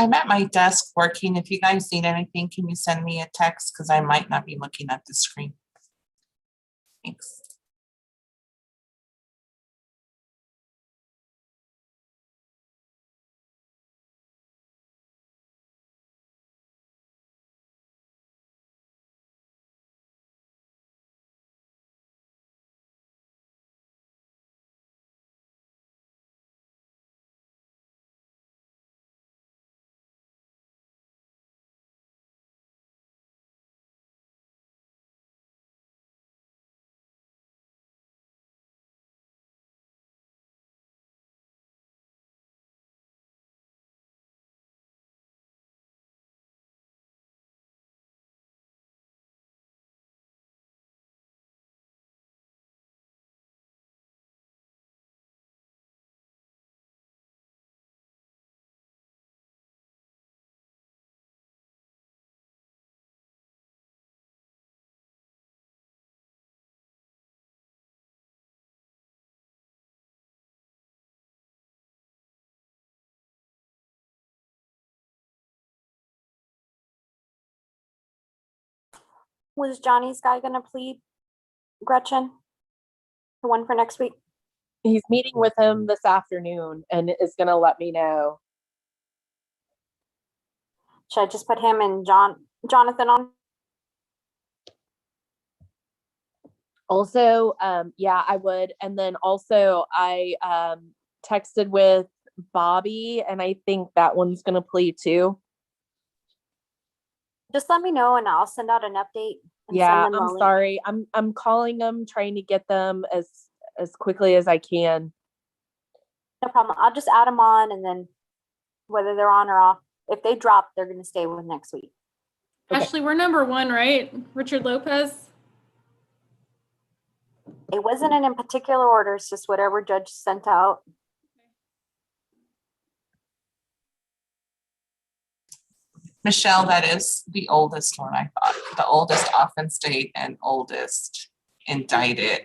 I'm at my desk working. If you guys need anything, can you send me a text? Because I might not be looking at the screen. Thanks. Was Johnny's guy gonna plead, Gretchen? The one for next week? He's meeting with him this afternoon and is gonna let me know. Should I just put him and Jonathan on? Also, yeah, I would. And then also I texted with Bobby and I think that one's gonna plead too. Just let me know and I'll send out an update. And Yeah, send them I'm a link. sorry. I'm calling them, trying to get them as quickly as I can. No problem. I'll just add them on and then whether they're on or off, if they drop, they're gonna stay with next week. Okay. Ashley, we're number one, right? Richard Lopez? It wasn't in particular order, it's just whatever judge sent out. Michelle, that is the oldest one, I thought. The oldest offense date and oldest indicted.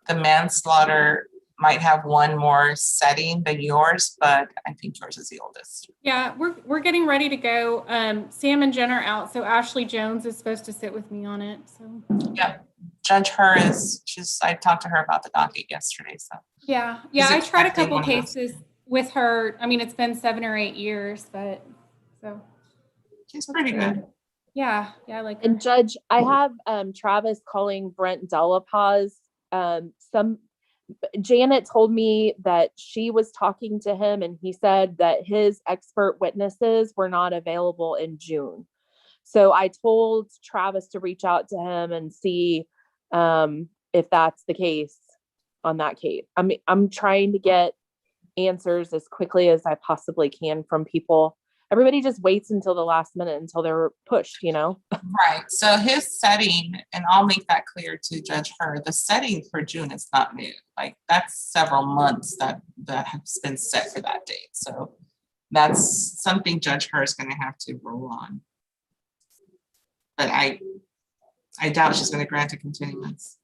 The manslaughter might have one more setting than yours, but I think yours is the oldest. Yeah, we're getting ready to go. Sam and Jen are out, so Ashley Jones is supposed to sit with me on it. So yeah, Judge Her I talked to her about the docket yesterday. So yeah, I tried a couple cases with her. I mean, it's been 7 or 8 years, but so she's pretty good. Yeah, I like her. And Judge, I have Travis calling Brent Delapaz. Janet told me that she was talking to him and he said that his expert witnesses were not available in June. So I told Travis to reach out to him and see if that's the case on that case. I'm trying to get answers as quickly as I possibly can from people. Everybody just waits until the last minute until they're pushed, you know? Right. So his setting, and I'll make that clear to Judge Her, the setting for June is not new. Like that's several months that has been set for that date. So that's something Judge Her is going to have to roll on. But I doubt she's going to grant a continuance.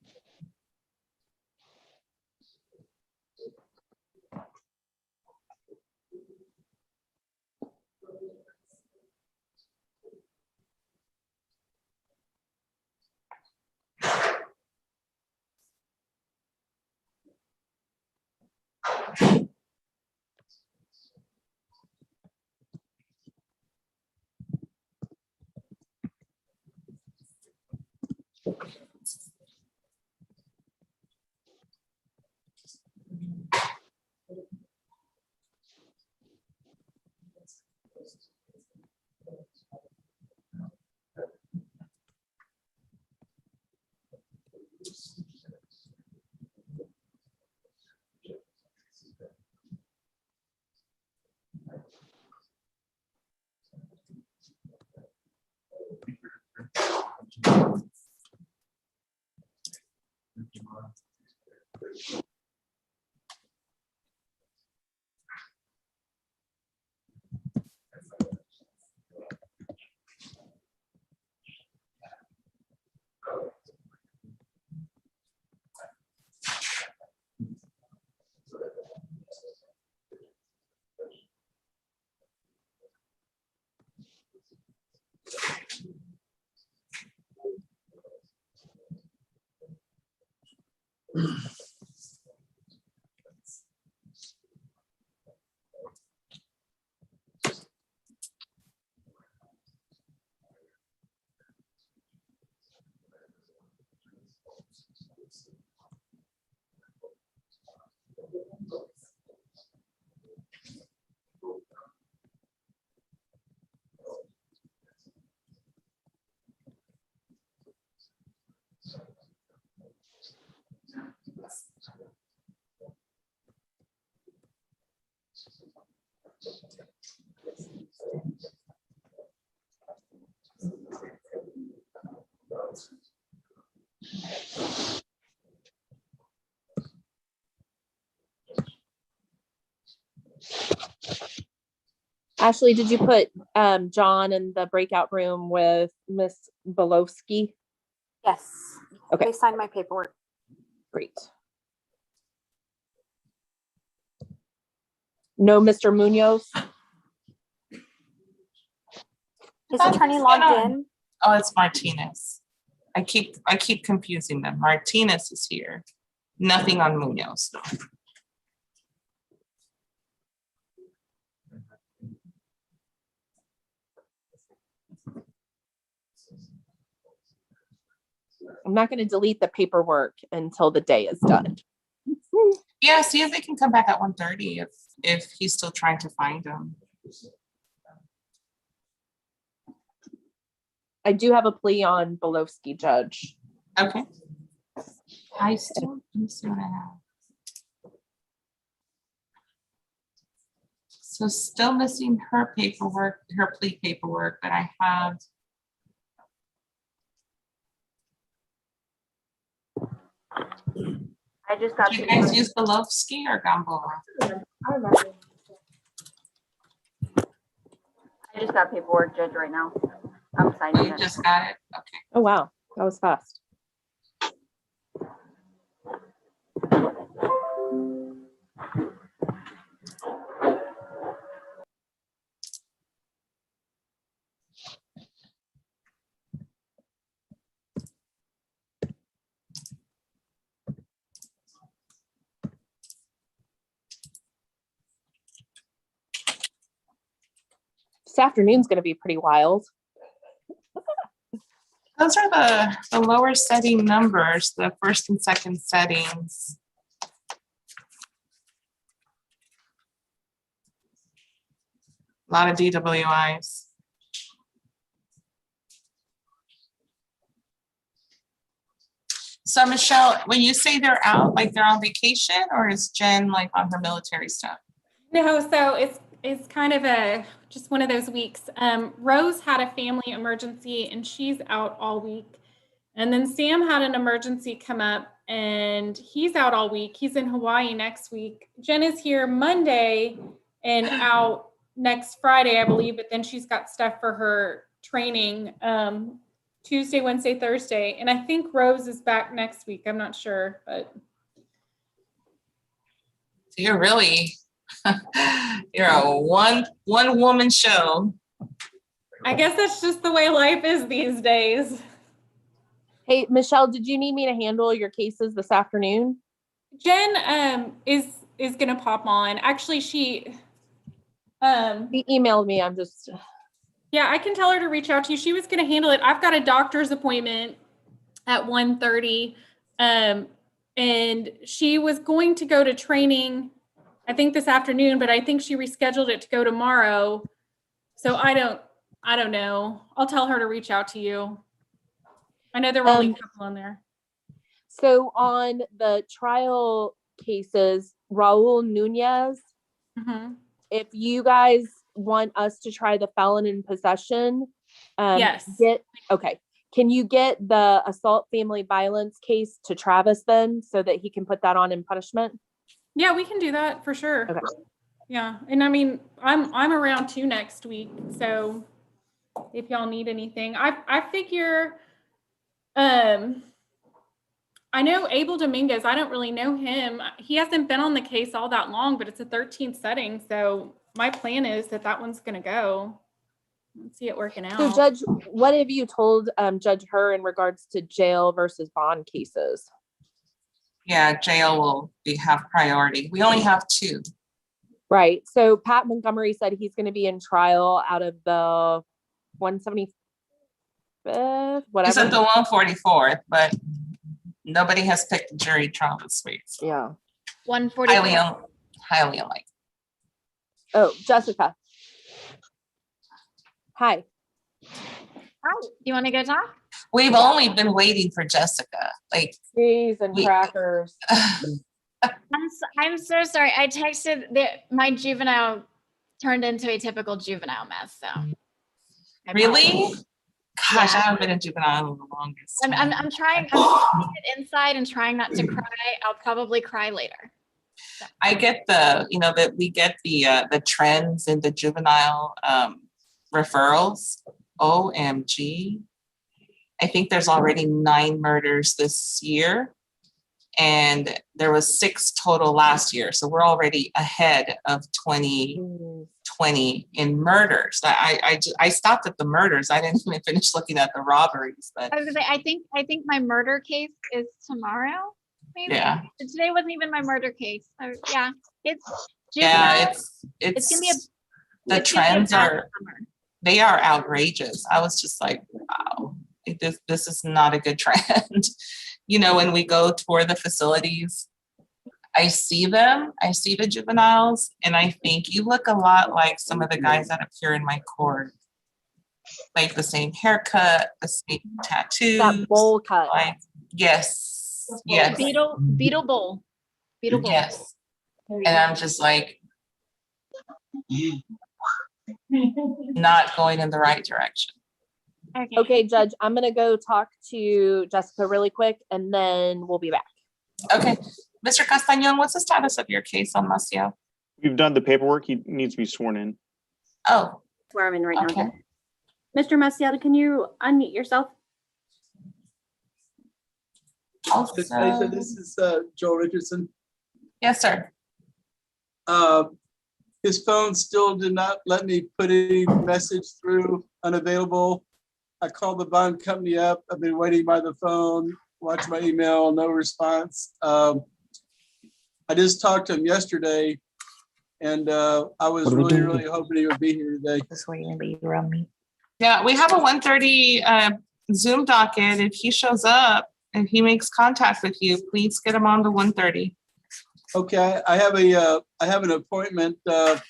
Ashley, did you put John in the breakout room with Miss Belowski? Yes. Okay. They signed my paperwork. Great. No, Mr. Munoz? Is attorney logged in? Oh, it's Martinez. I keep confusing them. Martinez is here. Nothing on Munoz. No. I'm not going to delete the paperwork until the day is done. Yeah, see if they can come back at 1:30 if he's still trying to find them. I do have a plea on Belowski, Judge. Okay. Let me see what I have. So still missing her paperwork, her plea paperwork, but I have. I just got. Did you guys use Belowski or Gamboa? I just got paperwork, Judge, right now. I'm signing You it. just got it? Okay. Oh, wow. That was fast. This afternoon's going to be pretty wild. Those are the lower setting numbers, the first and second settings. A lot of DWIs. So Michelle, when you say they're out, like they're on vacation, or is Jen like on her military stuff? No, so it's kind of just one of those weeks. Rose had a family emergency and she's out all week. And then Sam had an emergency come up and he's out all week. He's in Hawaii next week. Jen is here Monday and out next Friday, I believe, but then she's got stuff for her training Tuesday, Wednesday, Thursday. And I think Rose is back next week. I'm not sure, but. So you're really, you're a one woman show. I guess that's just the way life is these days. Hey, Michelle, did you need me to handle your cases this afternoon? Jen is going to pop on. Actually, she emailed me. I'm just. Yeah, I can tell her to reach out to you. She was going to handle it. I've got a doctor's appointment at 1:30. And she was going to go to training, I think this afternoon, but I think she rescheduled it to go tomorrow. So I don't know. I'll tell her to reach out to you. I know there were only a couple on there. So on the trial cases, Raul Nunez, if you guys want us to try the felon in possession, yes. Okay. Can you get the assault family violence case to Travis then so that he can put that on in punishment? Yeah, we can do that for sure. Okay. Yeah. And I mean, I'm around too next week. So if y'all need anything, I figure, I know Abel Dominguez, I don't really know him. He hasn't been on the case all that long, but it's a 13th setting. So my plan is that one's going to go. Let's see it working out. So Judge, what have you told Judge Her in regards to jail versus bond cases? Yeah, jail will have priority. We only have 2. Right. So Pat Montgomery said he's going to be in trial out of the 175th, whatever. He's at the 144th, but nobody has picked a jury trial this week. Yeah. 144. Highly unlikely. Oh, Jessica. Hi. Hi, you want to go talk? We've only been waiting for Jessica. Like cheese and crackers. I'm so sorry. I texted that my juvenile turned into a typical juvenile mess. So really, gosh, I haven't been in juvenile in the longest. I'm trying. I'm keeping it inside and trying not to cry. I'll probably cry later. So. I get that we get the trends in the juvenile referrals. OMG. I think there's already 9 murders this year, and there was 6 total last year. So we're already ahead of 2020 in murders. I stopped at the murders. I didn't even finish looking at the robberies. But I was gonna say, I think my murder case is tomorrow. Maybe. Yeah. Today wasn't even my murder case. Yeah, it's juvenile. Yeah, it's gonna be the trends they are outrageous. I was just like, wow. This is not a good trend. When we go tour the facilities, I see the juveniles, and I think you look a lot like some of the guys that appear in my court. Like the same haircut, the same tattoos. That bowl cut. Like, yes. Beetle bowl. Yes. And I'm just like, not going in the right direction. Okay, Judge, I'm going to go talk to Jessica really quick, and then we'll be back. Okay. Mr. Castañon, what's the status of your case on Maciel? We've done the paperwork. He needs to be sworn in. Oh. Swear him in right now. Mr. Maciel, can you unmute yourself? Lisa, this is Joel Richardson. Yes, sir. His phone still did not let me put any message through, unavailable. I called the bond company up. I've been waiting by the phone, watched my email, no response. I just talked to him yesterday, and I was really hoping he would be here today. This way you're on me. Yeah, we have a 1:30 Zoom docket. If he shows up, if he makes contact with you, please get him on to 1:30. Okay, I have an appointment at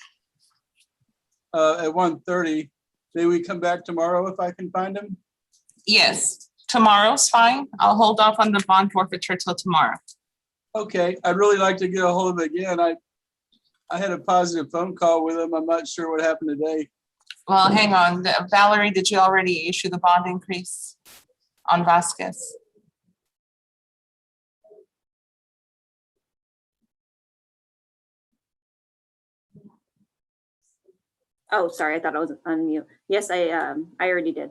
1:30. May we come back tomorrow if I can find him? Yes, tomorrow's fine. I'll hold off on the bond forfeiture till tomorrow. Okay, I'd really like to get a hold of him again. I had a positive phone call with him. I'm not sure what happened today. Well, hang on. Valerie, did you already issue the bond increase on Vasquez? Oh, sorry, I thought I was on mute. Yes, I already did.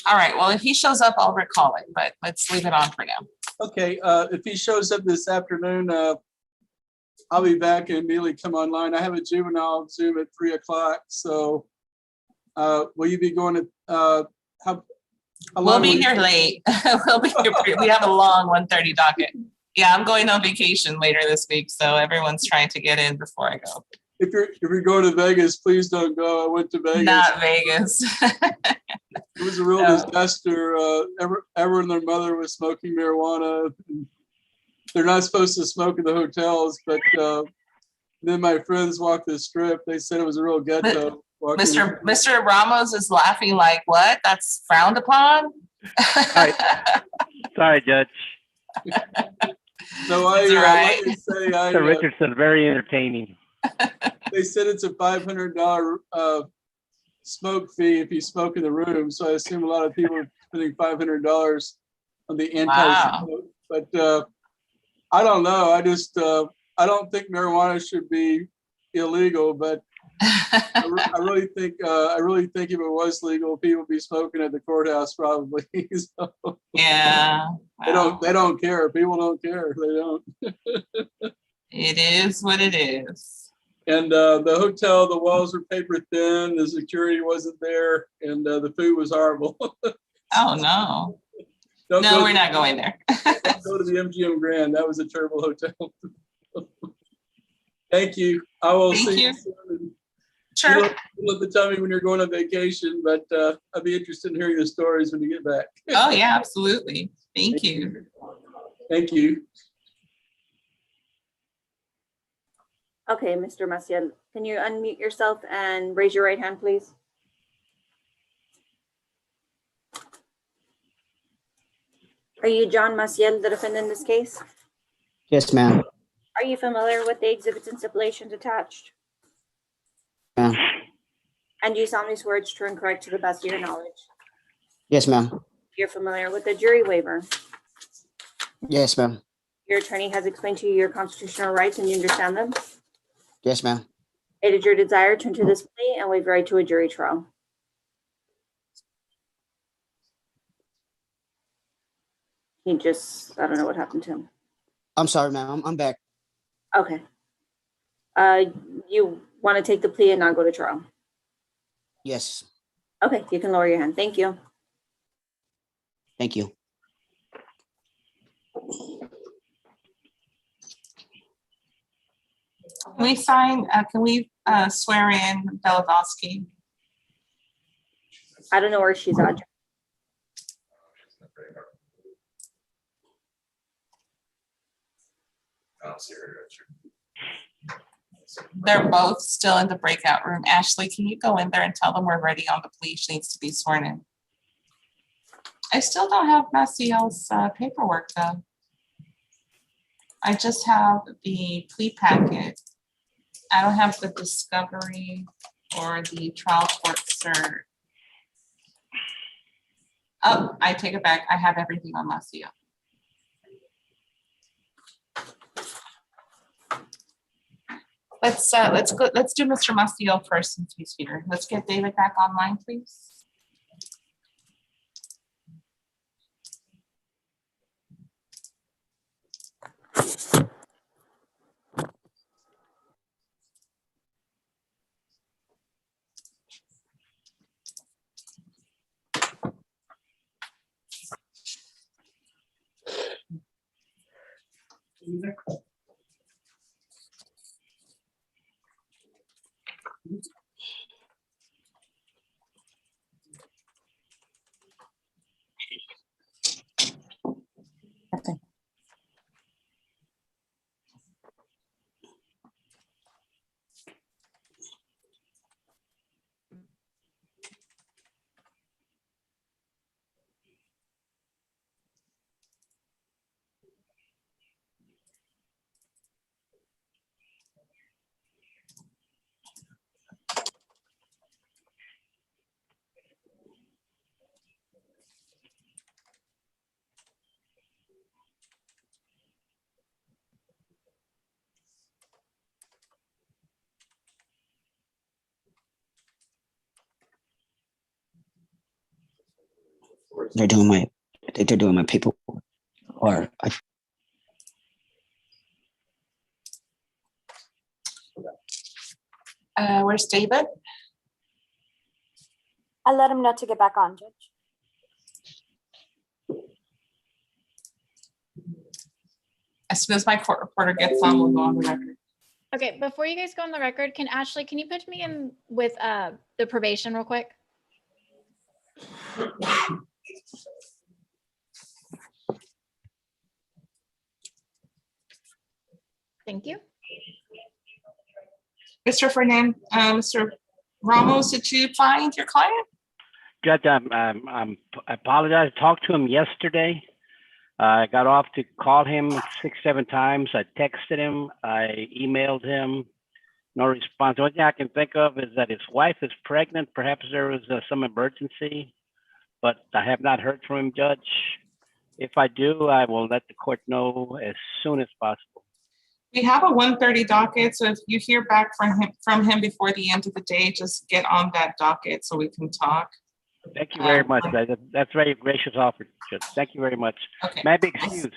All right, well, if he shows up, I'll recall it, but let's leave it on for now. Okay, if he shows up this afternoon, I'll be back and immediately come online. I have a juvenile Zoom at 3 o'clock, so will you be going to, we'll be here late. We'll be here. We have a long 1:30 docket. Yeah, I'm going on vacation later this week, so everyone's trying to get in before I go. If you're going to Vegas, please don't go. I went to Vegas. Not Vegas. It was a real disaster. Everyone and their mother was smoking marijuana. They're not supposed to smoke in the hotels, but then my friends walked the strip. They said it was a real ghetto. Mr. Ramos is laughing like, what? That's frowned upon? Sorry, Judge. No, right. Mr. Richardson, very entertaining. They said it's a $500 smoke fee if you smoke in the room. So I assume a lot of people are spending $500 on the anti-smoke. But I don't know. I just I don't think marijuana should be illegal, but I really think if it was legal, people would be smoking at the courthouse probably. So, yeah. Wow. They don't care. People don't care. They don't. It is what it is. And the hotel, the walls were paper thin, the security wasn't there, and the food was horrible. Oh no. Don't No, go we're to- not going there. Don't go to the MGM Grand. That was a terrible hotel. Thank you. I will Thank see you. you soon. Sure. You don't have to tell me when you're going on vacation, but I'd be interested in hearing the stories when you get back. Oh, yeah, absolutely. Thank you. Thank you. Okay, Mr. Maciel, can you unmute yourself and raise your right hand, please? Are you John Maciel, the defendant in this case? Yes, ma'am. Are you familiar with the exhibits and stipulations attached? Ma'am. And do you solemnly swear it's true and correct to the best of your knowledge? Yes, ma'am. You're familiar with the jury waiver? Yes, ma'am. Your attorney has explained to you your constitutional rights and you understand them? Yes, ma'am. It is your desire to enter this plea and waive right to a jury trial. He just, I don't know what happened to him. I'm sorry, ma'am. I'm back. Okay. You want to take the plea and not go to trial? Yes. Okay, you can lower your hand. Thank you. Thank you. Can we sign, can we swear in Belavosky? I don't know where she's at. They're both still in the breakout room. Ashley, can you go in there and tell them we're ready on the plea? She needs to be sworn in. I still don't have Maciel's paperwork though. I just have the plea packet. I don't have the discovery or the trial court cert. Oh, I take it back. I have everything on Maciel. Let's do Mr. Maciel first since he's here. Let's get David back online, please. I think they're doing my paperwork. Or Where's David? I let him know to get back on, Judge. As soon as my court reporter gets on, we'll go on the record. Okay, before you guys go on the record, can Ashley, can you put me in with the probation real quick? Thank you. Mr. Mr. Ramos, did you find your client? Judge, I apologize. I talked to him yesterday. I got off to call him 6-7 times. I texted him. I emailed him. No response. The only thing I can think of is that his wife is pregnant. Perhaps there was some emergency, but I have not heard from him, Judge. If I do, I will let the court know as soon as possible. We have a 1:30 docket, so if you hear back from him before the end of the day, just get on that docket so we can talk. Thank you very much. That's very gracious offer, Judge. Thank you very much. Okay. May I be excused?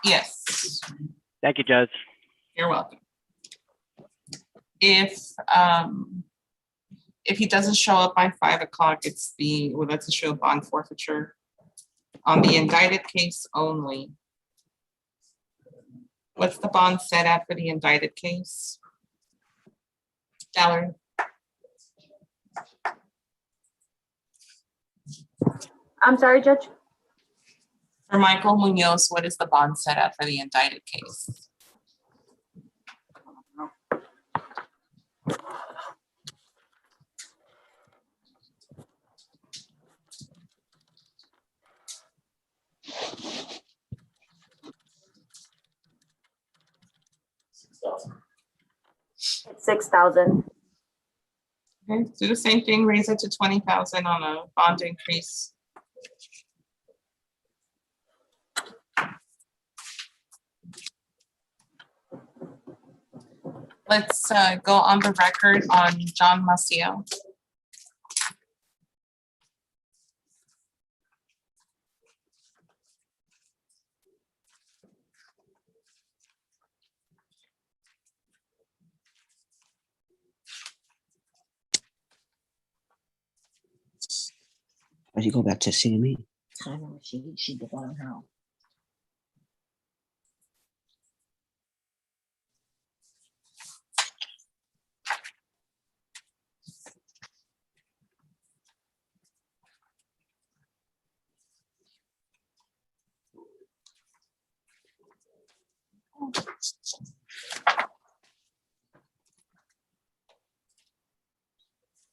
Yes. Thank you, Judge. You're welcome. If he doesn't show up by 5 o'clock, that's a show bond forfeiture. On the indicted case only. What's the bond set at for the indicted case? Valerie? I'm sorry, Judge. For Michael Munoz, what is the bond set at for the indicted case? It's 6,000. Okay, do the same thing, raise it to 20,000 on a bond increase. Let's go on the record on John Maciel. Or you go back to CME. I know she did on her own.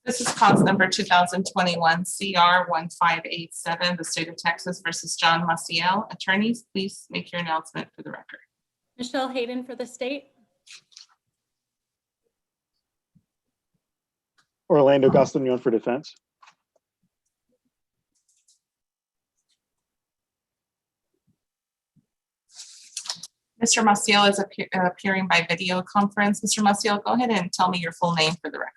This is cause number 2021 CR 1587, the state of Texas versus John Maciel. Attorneys, please make your announcement for the record. Michelle Hayden for the state. Orlando Castañón for defense. Mr. Maciel is appearing by video conference. Mr. Maciel, go ahead and tell me your full name for the record.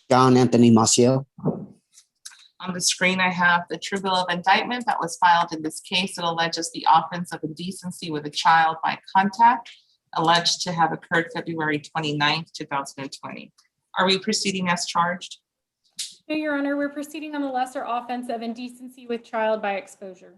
John Anthony Maciel. On the screen, I have the true bill of indictment that was filed in this case. It alleges the offense of indecency with a child by contact, alleged to have occurred February 29th, 2020. Are we proceeding as charged? No, Your Honor, we're proceeding on the lesser offense of indecency with child by exposure.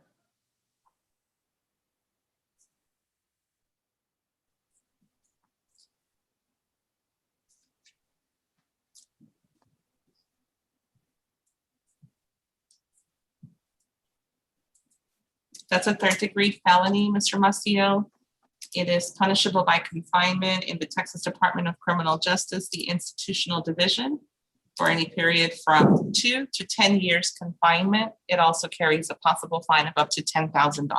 That's a third-degree felony, Mr. Maciel. It is punishable by confinement in the Texas Department of Criminal Justice, the Institutional Division, for any period from 2 to 10 years confinement. It also carries a possible fine of up to $10,000.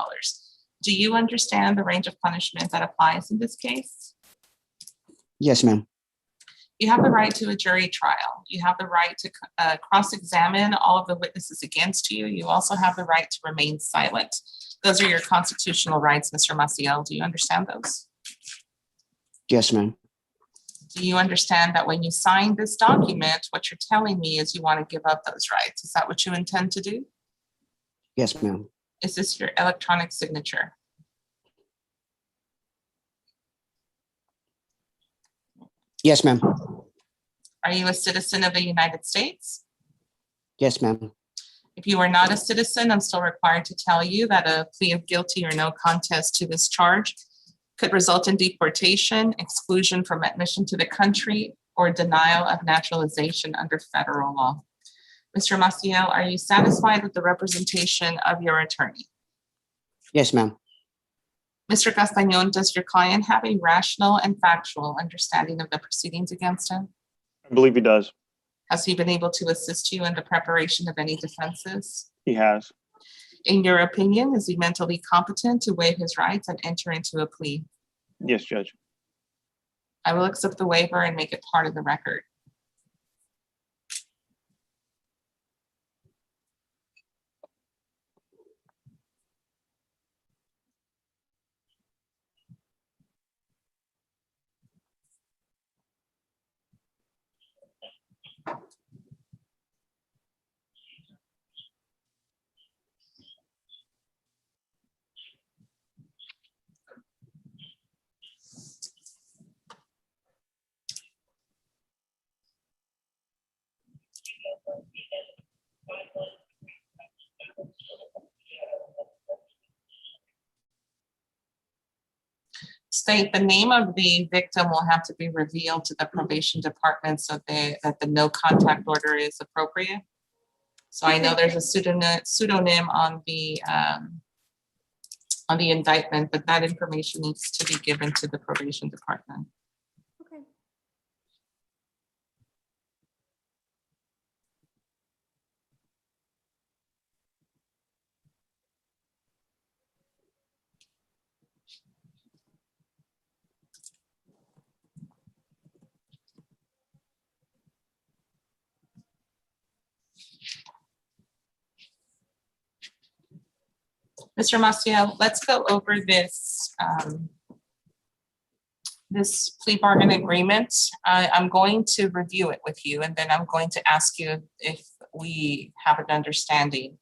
Do you understand the range of punishment that applies in this case? Yes, ma'am. You have the right to a jury trial. You have the right to cross-examine all of the witnesses against you. You also have the right to remain silent. Those are your constitutional rights, Mr. Maciel. Do you understand those? Yes, ma'am. Do you understand that when you sign this document, what you're telling me is you want to give up those rights? Is that what you intend to do? Yes, ma'am. Is this your electronic signature? Yes, ma'am. Are you a citizen of the United States? Yes, ma'am. If you are not a citizen, I'm still required to tell you that a plea of guilty or no contest to this charge could result in deportation, exclusion from admission to the country, or denial of naturalization under federal law. Mr. Maciel, are you satisfied with the representation of your attorney? Yes, ma'am. Mr. Castañón, does your client have a rational and factual understanding of the proceedings against him? I believe he does. Has he been able to assist you in the preparation of any defenses? He has. In your opinion, is he mentally competent to waive his rights and enter into a plea? Yes, Judge. I will accept the waiver and make it part of the record. State, the name of the victim will have to be revealed to the probation department so that the no contact order is appropriate. So I know there's a pseudonym on the indictment, but that information needs to be given to the probation department. Okay. Mr. Maciel, let's go over this this plea bargain agreement. I'm going to review it with you, and then I'm going to ask you if we have an understanding.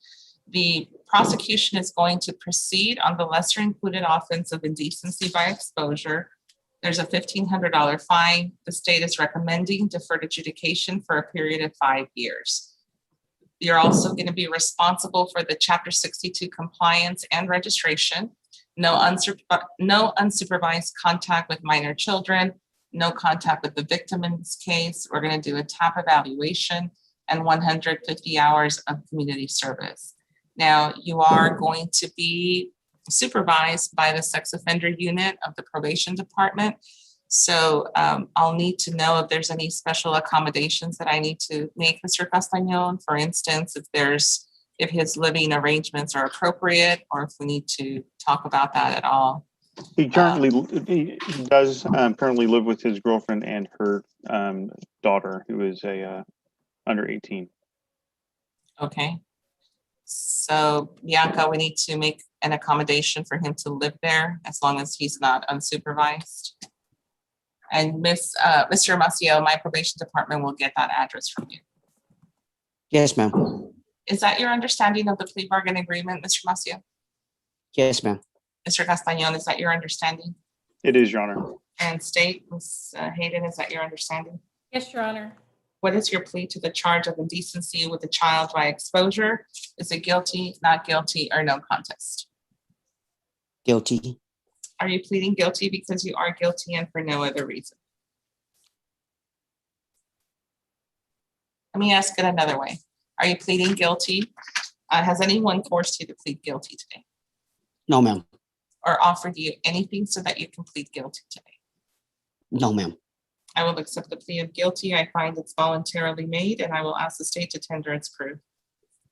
The prosecution is going to proceed on the lesser included offense of indecency by exposure. There's a $1,500 fine. The state is recommending deferred adjudication for a period of 5 years. You're also going to be responsible for the Chapter 62 compliance and registration, no unsupervised contact with minor children, no contact with the victim in this case. We're going to do a TAP evaluation and 150 hours of community service. Now, you are going to be supervised by the sex offender unit of the probation department. So I'll need to know if there's any special accommodations that I need to make, Mr. Castañon. For instance, if his living arrangements are appropriate, or if we need to talk about that at all. He currently he does currently live with his girlfriend and her daughter, who is under 18. Okay. So Bianca, we need to make an accommodation for him to live there as long as he's not unsupervised. And Mr. Maciel, my probation department will get that address from you. Yes, ma'am. Is that your understanding of the plea bargain agreement, Mr. Maciel? Yes, ma'am. Mr. Castañon, is that your understanding? It is, Your Honor. And State, Ms. Hayden, is that your understanding? Yes, Your Honor. What is your plea to the charge of indecency with a child by exposure? Is it guilty, not guilty, or no contest? Guilty. Are you pleading guilty because you are guilty and for no other reason? Let me ask it another way. Are you pleading guilty? Has anyone forced you to plead guilty today? No, ma'am. Or offered you anything so that you can plead guilty today? No, ma'am. I will accept the plea of guilty. I find it's voluntarily made, and I will ask the state to tender its proof.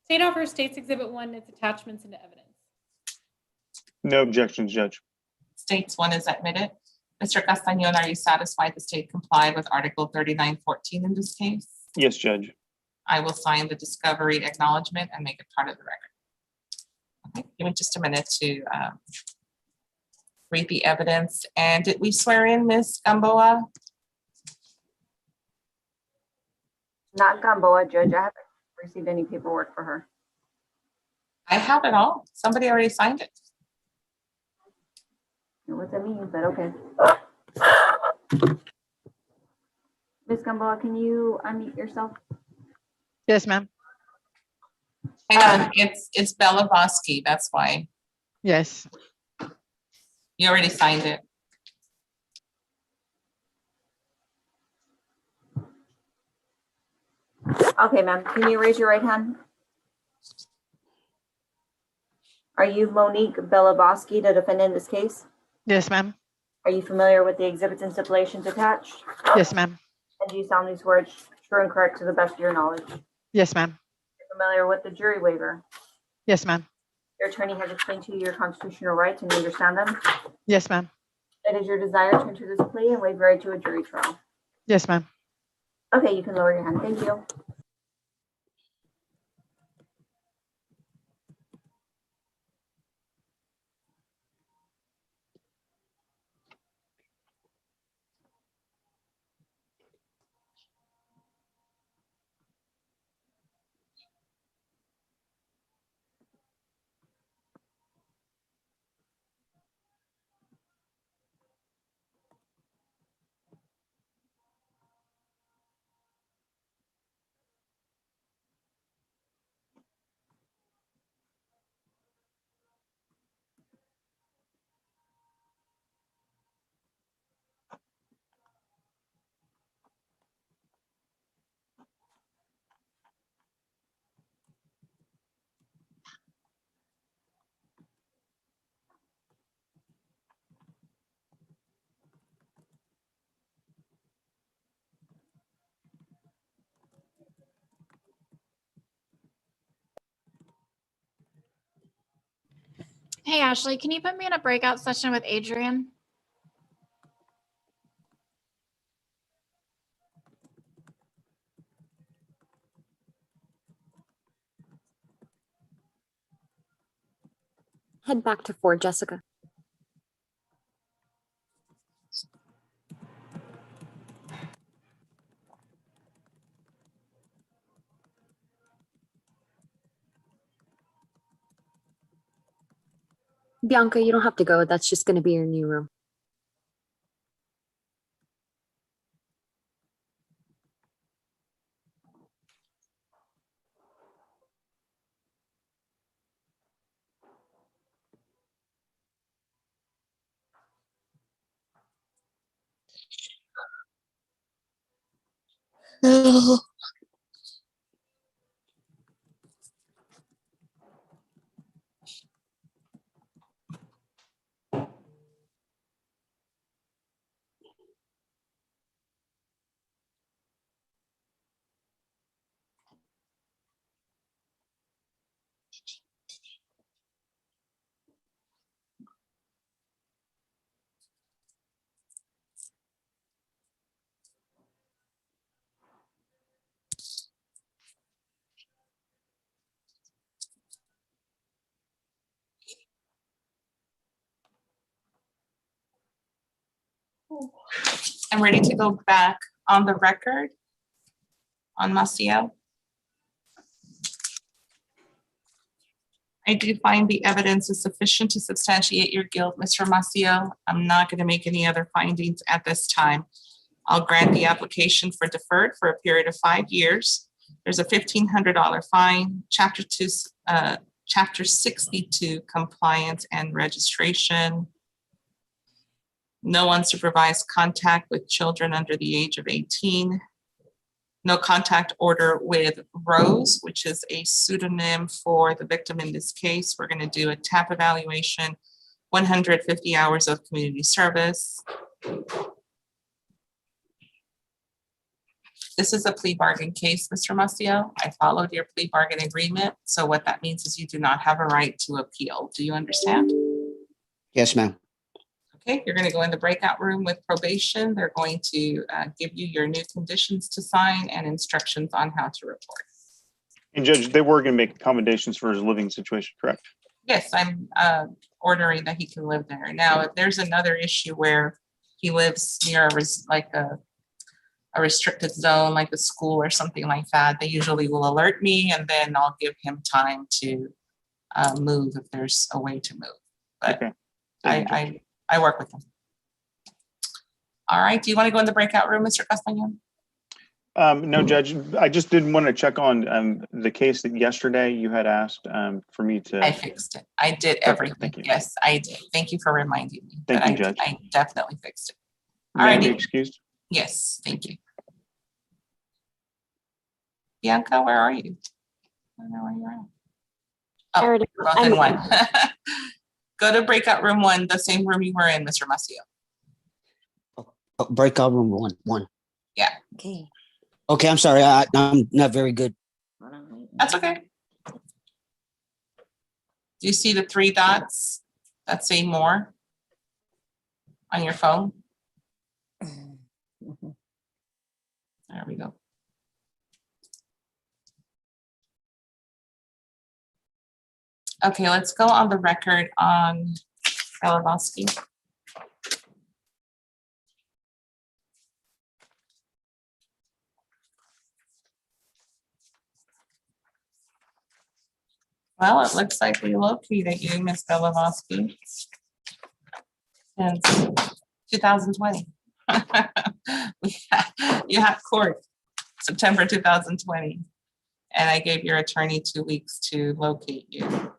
State offers State's Exhibit 1 its attachments into evidence. No objections, Judge. State's 1 is admitted. Mr. Castañon, are you satisfied the state complied with Article 3914 in this case? Yes, Judge. I will sign the discovery acknowledgement and make it part of the record. Okay, give me just a minute to read the evidence. And did we swear in Ms. Gamboa? Not Gamboa, Judge. I haven't received any paperwork for her. I have it all. Somebody already signed it. I don't know what that means, but okay. Ms. Gamboa, can you unmute yourself? Yes, ma'am. Hang on, it's Bella Bosky, that's why. Yes. You already signed it. Okay, ma'am. Can you raise your right hand? Are you Monique Belaboski, the defendant in this case? Yes, ma'am. Are you familiar with the exhibits and stipulations attached? Yes, ma'am. And do you sound these words true and correct to the best of your knowledge? Yes, ma'am. You're familiar with the jury waiver? Yes, ma'am. Your attorney has explained to you your constitutional rights and you understand them? Yes, ma'am. It is your desire to enter this plea and waive right to a jury trial. Yes, ma'am. Okay, you can lower your hand. Thank you. Hey, Ashley, can you put me in a breakout session with Adrian? Head back to 4, Jessica. Bianca, you don't have to go. That's just going to be your new room. I'm ready to go back on the record on Maciel. I do find the evidence is sufficient to substantiate your guilt, Mr. Maciel. I'm not going to make any other findings at this time. I'll grant the application for deferred for a period of 5 years. There's a $1,500 fine, Chapter 62 compliance and registration. No unsupervised contact with children under the age of 18. No contact order with Rose, which is a pseudonym for the victim in this case. We're going to do a TAP evaluation, 150 hours of community service. This is a plea bargain case, Mr. Maciel. I followed your plea bargain agreement. So what that means is you do not have a right to appeal. Do you understand? Yes, ma'am. Okay, you're going to go in the breakout room with probation. They're going to give you your new conditions to sign and instructions on how to report. And Judge, they were going to make accommodations for his living situation, correct? Yes, I'm ordering that he can live there. Now, if there's another issue where he lives near a restricted zone, like a school or something like that, they usually will alert me, and then I'll give him time to move if there's a way to move. But okay. I work with him. All right, do you want to go in the breakout room, Mr. Castañon? No, Judge, I just didn't want to check on the case that yesterday you had asked for me to. I fixed it. I did everything. Thank you. Yes, I did. Thank you for reminding me. Thank you, Judge. I definitely fixed it. All right. Be excused? Yes, thank you. Bianca, where are you? I don't know where you're at. Oh, both in one. Go to breakout room 1, the same room you were in, Mr. Maciel. Breakout room one. Yeah. Okay. Okay, I'm sorry. I'm not very good. That's okay. Do you see the 3 dots that say more on your phone? There we go. Okay, let's go on the record on Belavosky. Well, it looks like we located you, Ms. Belavosky, since 2020. You had court September 2020, and I gave your attorney 2 weeks to locate you.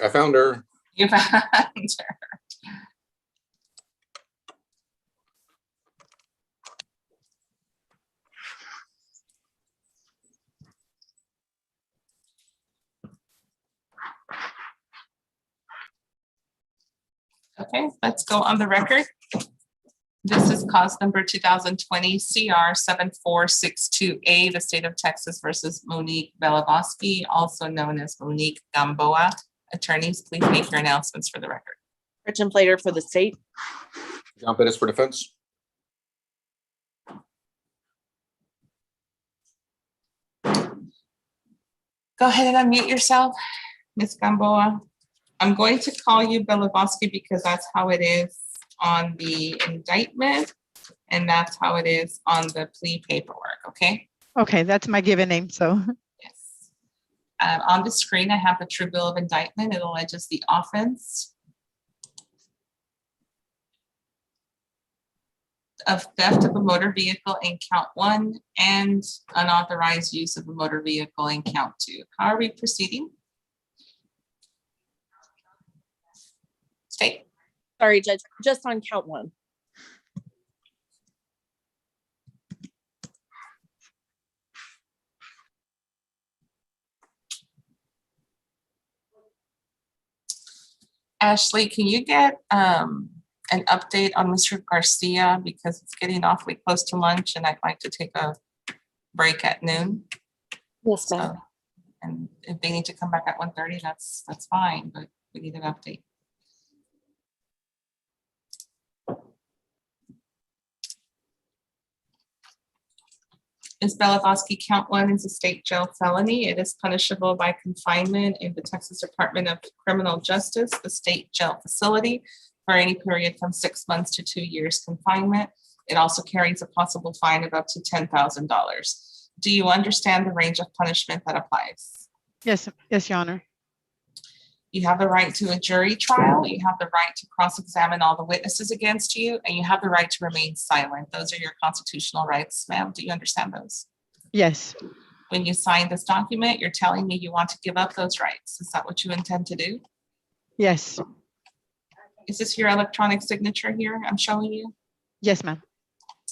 I found her. You found her. Okay, let's go on the record. This is cause number 2020 CR 7462A, the state of Texas versus Monique Velavosky, also known as Monique Gamboa. Attorneys, please make your announcements for the record. Gretchen Plater for the state. John Pettis for defense. Go ahead and unmute yourself, Ms. Gamboa. I'm going to call you Velavosky because that's how it is on the indictment, and that's how it is on the plea paperwork, okay? Okay, that's my given name, so. Yes. On the screen, I have the true bill of indictment. It alleges the offense of theft of a motor vehicle in count 1 and unauthorized use of a motor vehicle in count 2. How are we proceeding? State. Sorry, Judge, just on count 1. Ashley, can you get an update on Mr. Garcia, because it's getting awfully close to lunch and I'd like to take a break at noon. Yes, ma'am. And if they need to come back at 1:30, that's fine, but we need an update. Ms. Velavosky, count 1 is a state jail felony. It is punishable by confinement in the Texas Department of Criminal Justice, the state jail facility, for any period from 6 months to 2 years confinement. It also carries a possible fine of up to $10,000. Do you understand the range of punishment that applies? Yes, yes, Your Honor. You have the right to a jury trial. You have the right to cross-examine all the witnesses against you, and you have the right to remain silent. Those are your constitutional rights, ma'am. Do you understand those? Yes, When you sign this document, you're telling me you want to give up those rights. Is that what you intend to do? yes, Is this your electronic signature here I'm showing you? yes, ma'am.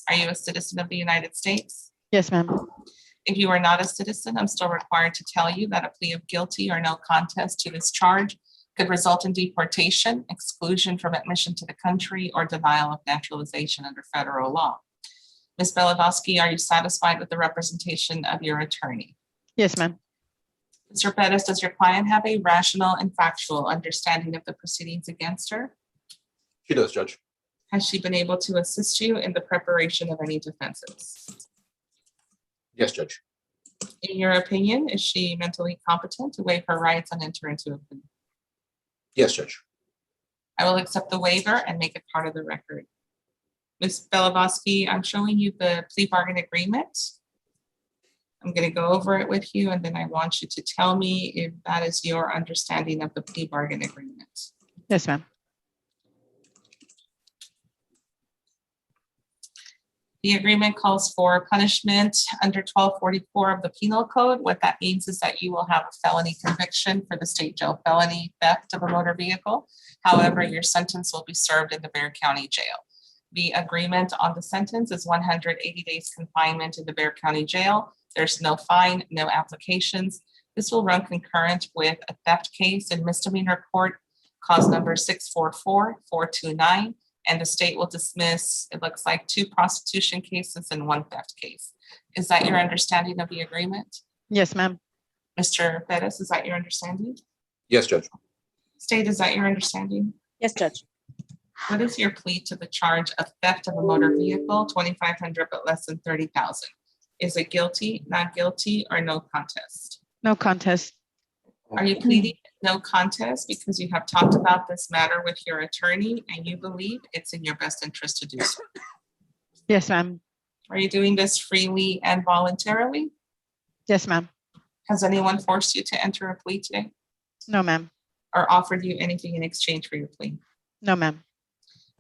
Are you a citizen of the United States? Yes, ma'am. If you are not a citizen, I'm still required to tell you that a plea of guilty or no contest to this charge could result in deportation, exclusion from admission to the country, or denial of naturalization under federal law. Ms. Velavosky, are you satisfied with the representation of your attorney? Yes, ma'am. Mr. Pettis, does your client have a rational and factual understanding of the proceedings against her? She does, Judge. Has she been able to assist you in the preparation of any defenses? Yes, Judge. In your opinion, is she mentally competent to waive her rights and enter into a plea? Yes, Judge. I will accept the waiver and make it part of the record. Ms. Velavosky, I'm showing you the plea bargain agreement. I'm going to go over it with you, and then I want you to tell me if that is your understanding of the plea bargain agreement. Yes, ma'am. The agreement calls for punishment under 1244 of the Penal Code. What that means is that you will have a felony conviction for the state jail felony theft of a motor vehicle. However, your sentence will be served in the Bexar County Jail. The agreement on the sentence is 180 days confinement in the Bexar County Jail. There's no fine, no applications. This will run concurrent with a theft case in misdemeanor court, cause number 644-429. And the state will dismiss, it looks like, 2 prostitution cases and 1 theft case. Is that your understanding of the agreement? Yes, ma'am. Mr. Pettis, is that your understanding? Yes, Judge. State, is that your understanding? Yes, Judge. What is your plea to the charge of theft of a motor vehicle, $2,500 but less than $30,000? Is it guilty, not guilty, or no contest? No contest. Are you pleading no contest because you have talked about this matter with your attorney and you believe it's in your best interest to do so? Yes, ma'am. Are you doing this freely and voluntarily? Yes, ma'am. Has anyone forced you to enter a plea today No, ma'am. or offered you anything in exchange for your plea? No, ma'am.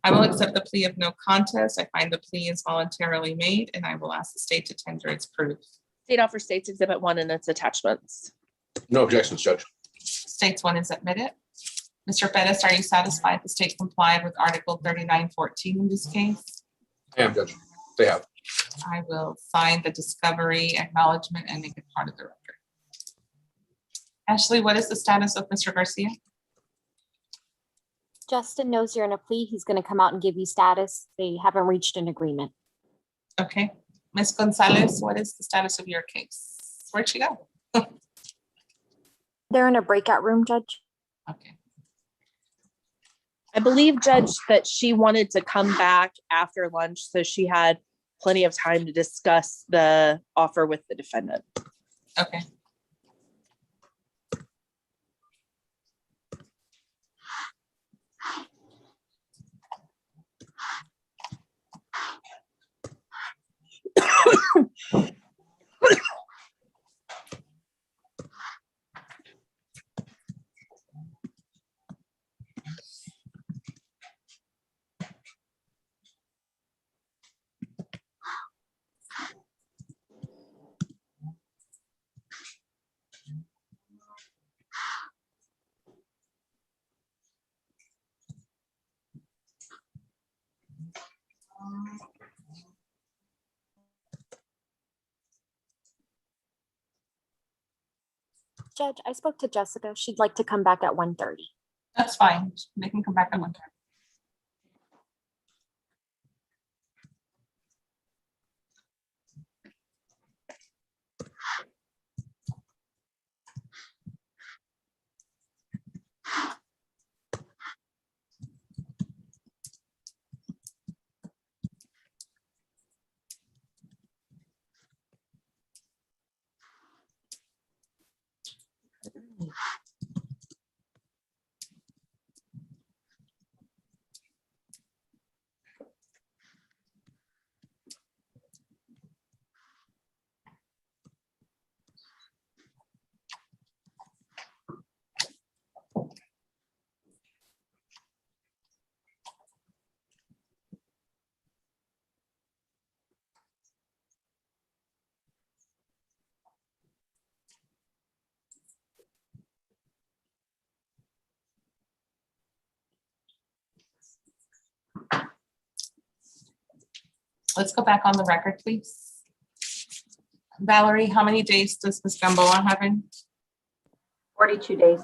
I will accept the plea of no contest. I find the plea is voluntarily made, and I will ask the state to tender its proof. State offer States Exhibit 1 and its attachments. No objections, Judge. States 1 is admitted. Mr. Pettis, are you satisfied the state complied with Article 3914 in this case? I am, Judge. They have. I will sign the discovery acknowledgement and make it part of the record. Ashley, what is the status of Mr. Garcia? Justin knows you're in a plea. He's going to come out and give you status. They haven't reached an agreement. Okay. Ms. Gonzalez, what is the status of your case? Where'd she go? They're in a breakout room, Judge. Okay. I believe, Judge, that she wanted to come back after lunch, so she had plenty of time to discuss the offer with the defendant. Okay. Judge, I spoke to Jessica. She'd like to come back at 1:30. That's fine. They can come back at 1:30. Let's go back on the record, please. Valerie, how many days does Ms. Gamboa have in? 42 days.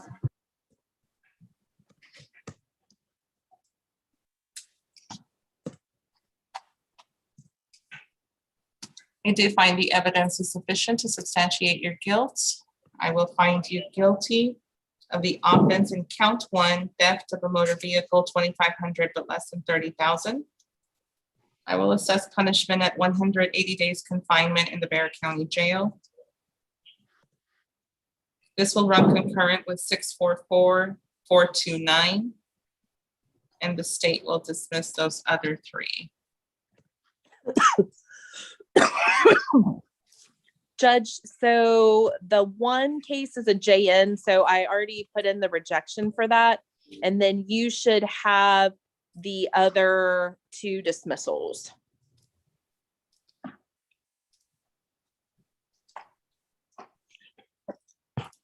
I do find the evidence is sufficient to substantiate your guilt. I will find you guilty of the offense in count 1, theft of a motor vehicle, 2,500 but less than 30,000. I will assess punishment at 180 days confinement in the Bexar County Jail. This will run concurrent with 644-429, and the state will dismiss those other 3. Judge, so the one case is a JN, so I already put in the rejection for that. And then you should have the other 2 dismissals.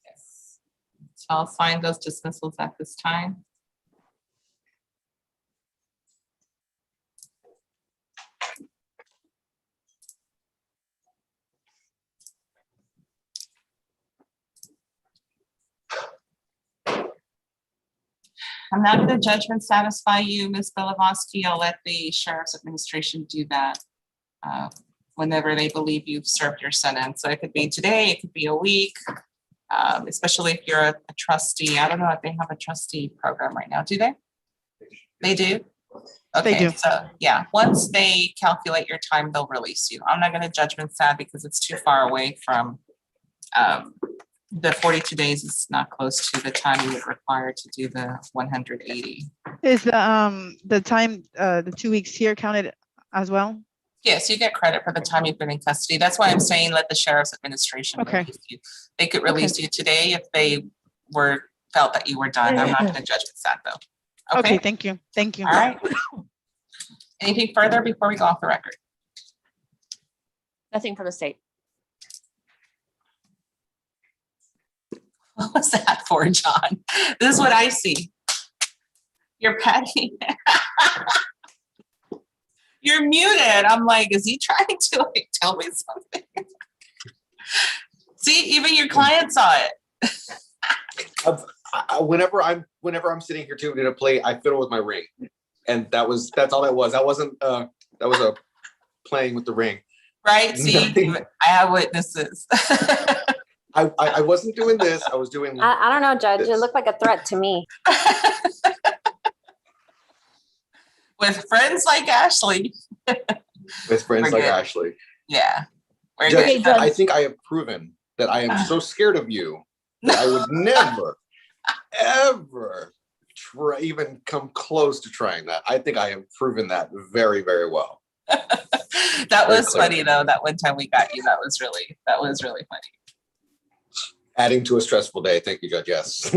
Yes. So I'll sign those dismissals at this time. I'm not going to judgment satisfy you, Ms. Belavosky. I'll let the Sheriff's Administration do that whenever they believe you've served your sentence. So it could be today, it could be a week, especially if you're a trustee. I don't know if they have a trustee program right now. Do they? They do? Okay, They do. so yeah, once they calculate your time, they'll release you. I'm not going to judgment sat because it's too far away from the 42 days is not close to the time you would require to do the 180. Is the time, the 2 weeks here counted as well? Yes, you get credit for the time you've been in custody. That's why I'm saying let the Sheriff's Administration release you. They could release you today if they felt that you were done. I'm not going to judgment sat though. Okay, thank you. Thank you. All right. Anything further before we go off the record? Nothing from the state. What was that for, John? This is what I see. You're patting. You're muted. I'm like, is he trying to like tell me something? See, even your client saw it. whenever I'm sitting here too in a play, I fiddle with my ring, and that's all that was. That wasn't that was a playing with the ring. Right? See, Nothing. I have witnesses. I wasn't doing this. I was doing. I don't know, Judge. It this. looked like a threat to me. With friends like Ashley. With friends We're like good. Ashley. Yeah. We're Judge, good. I think I have proven that I am so scared of you that I would never, ever even come close to trying that. I think I have proven that very, very well. That was funny though. That one time we got you, that was really funny. Adding to a stressful day. Thank you, Judge. Yes.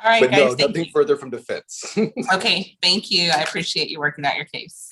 All right, But guys. no, nothing further from defense. Okay, thank you. I appreciate you working out your case.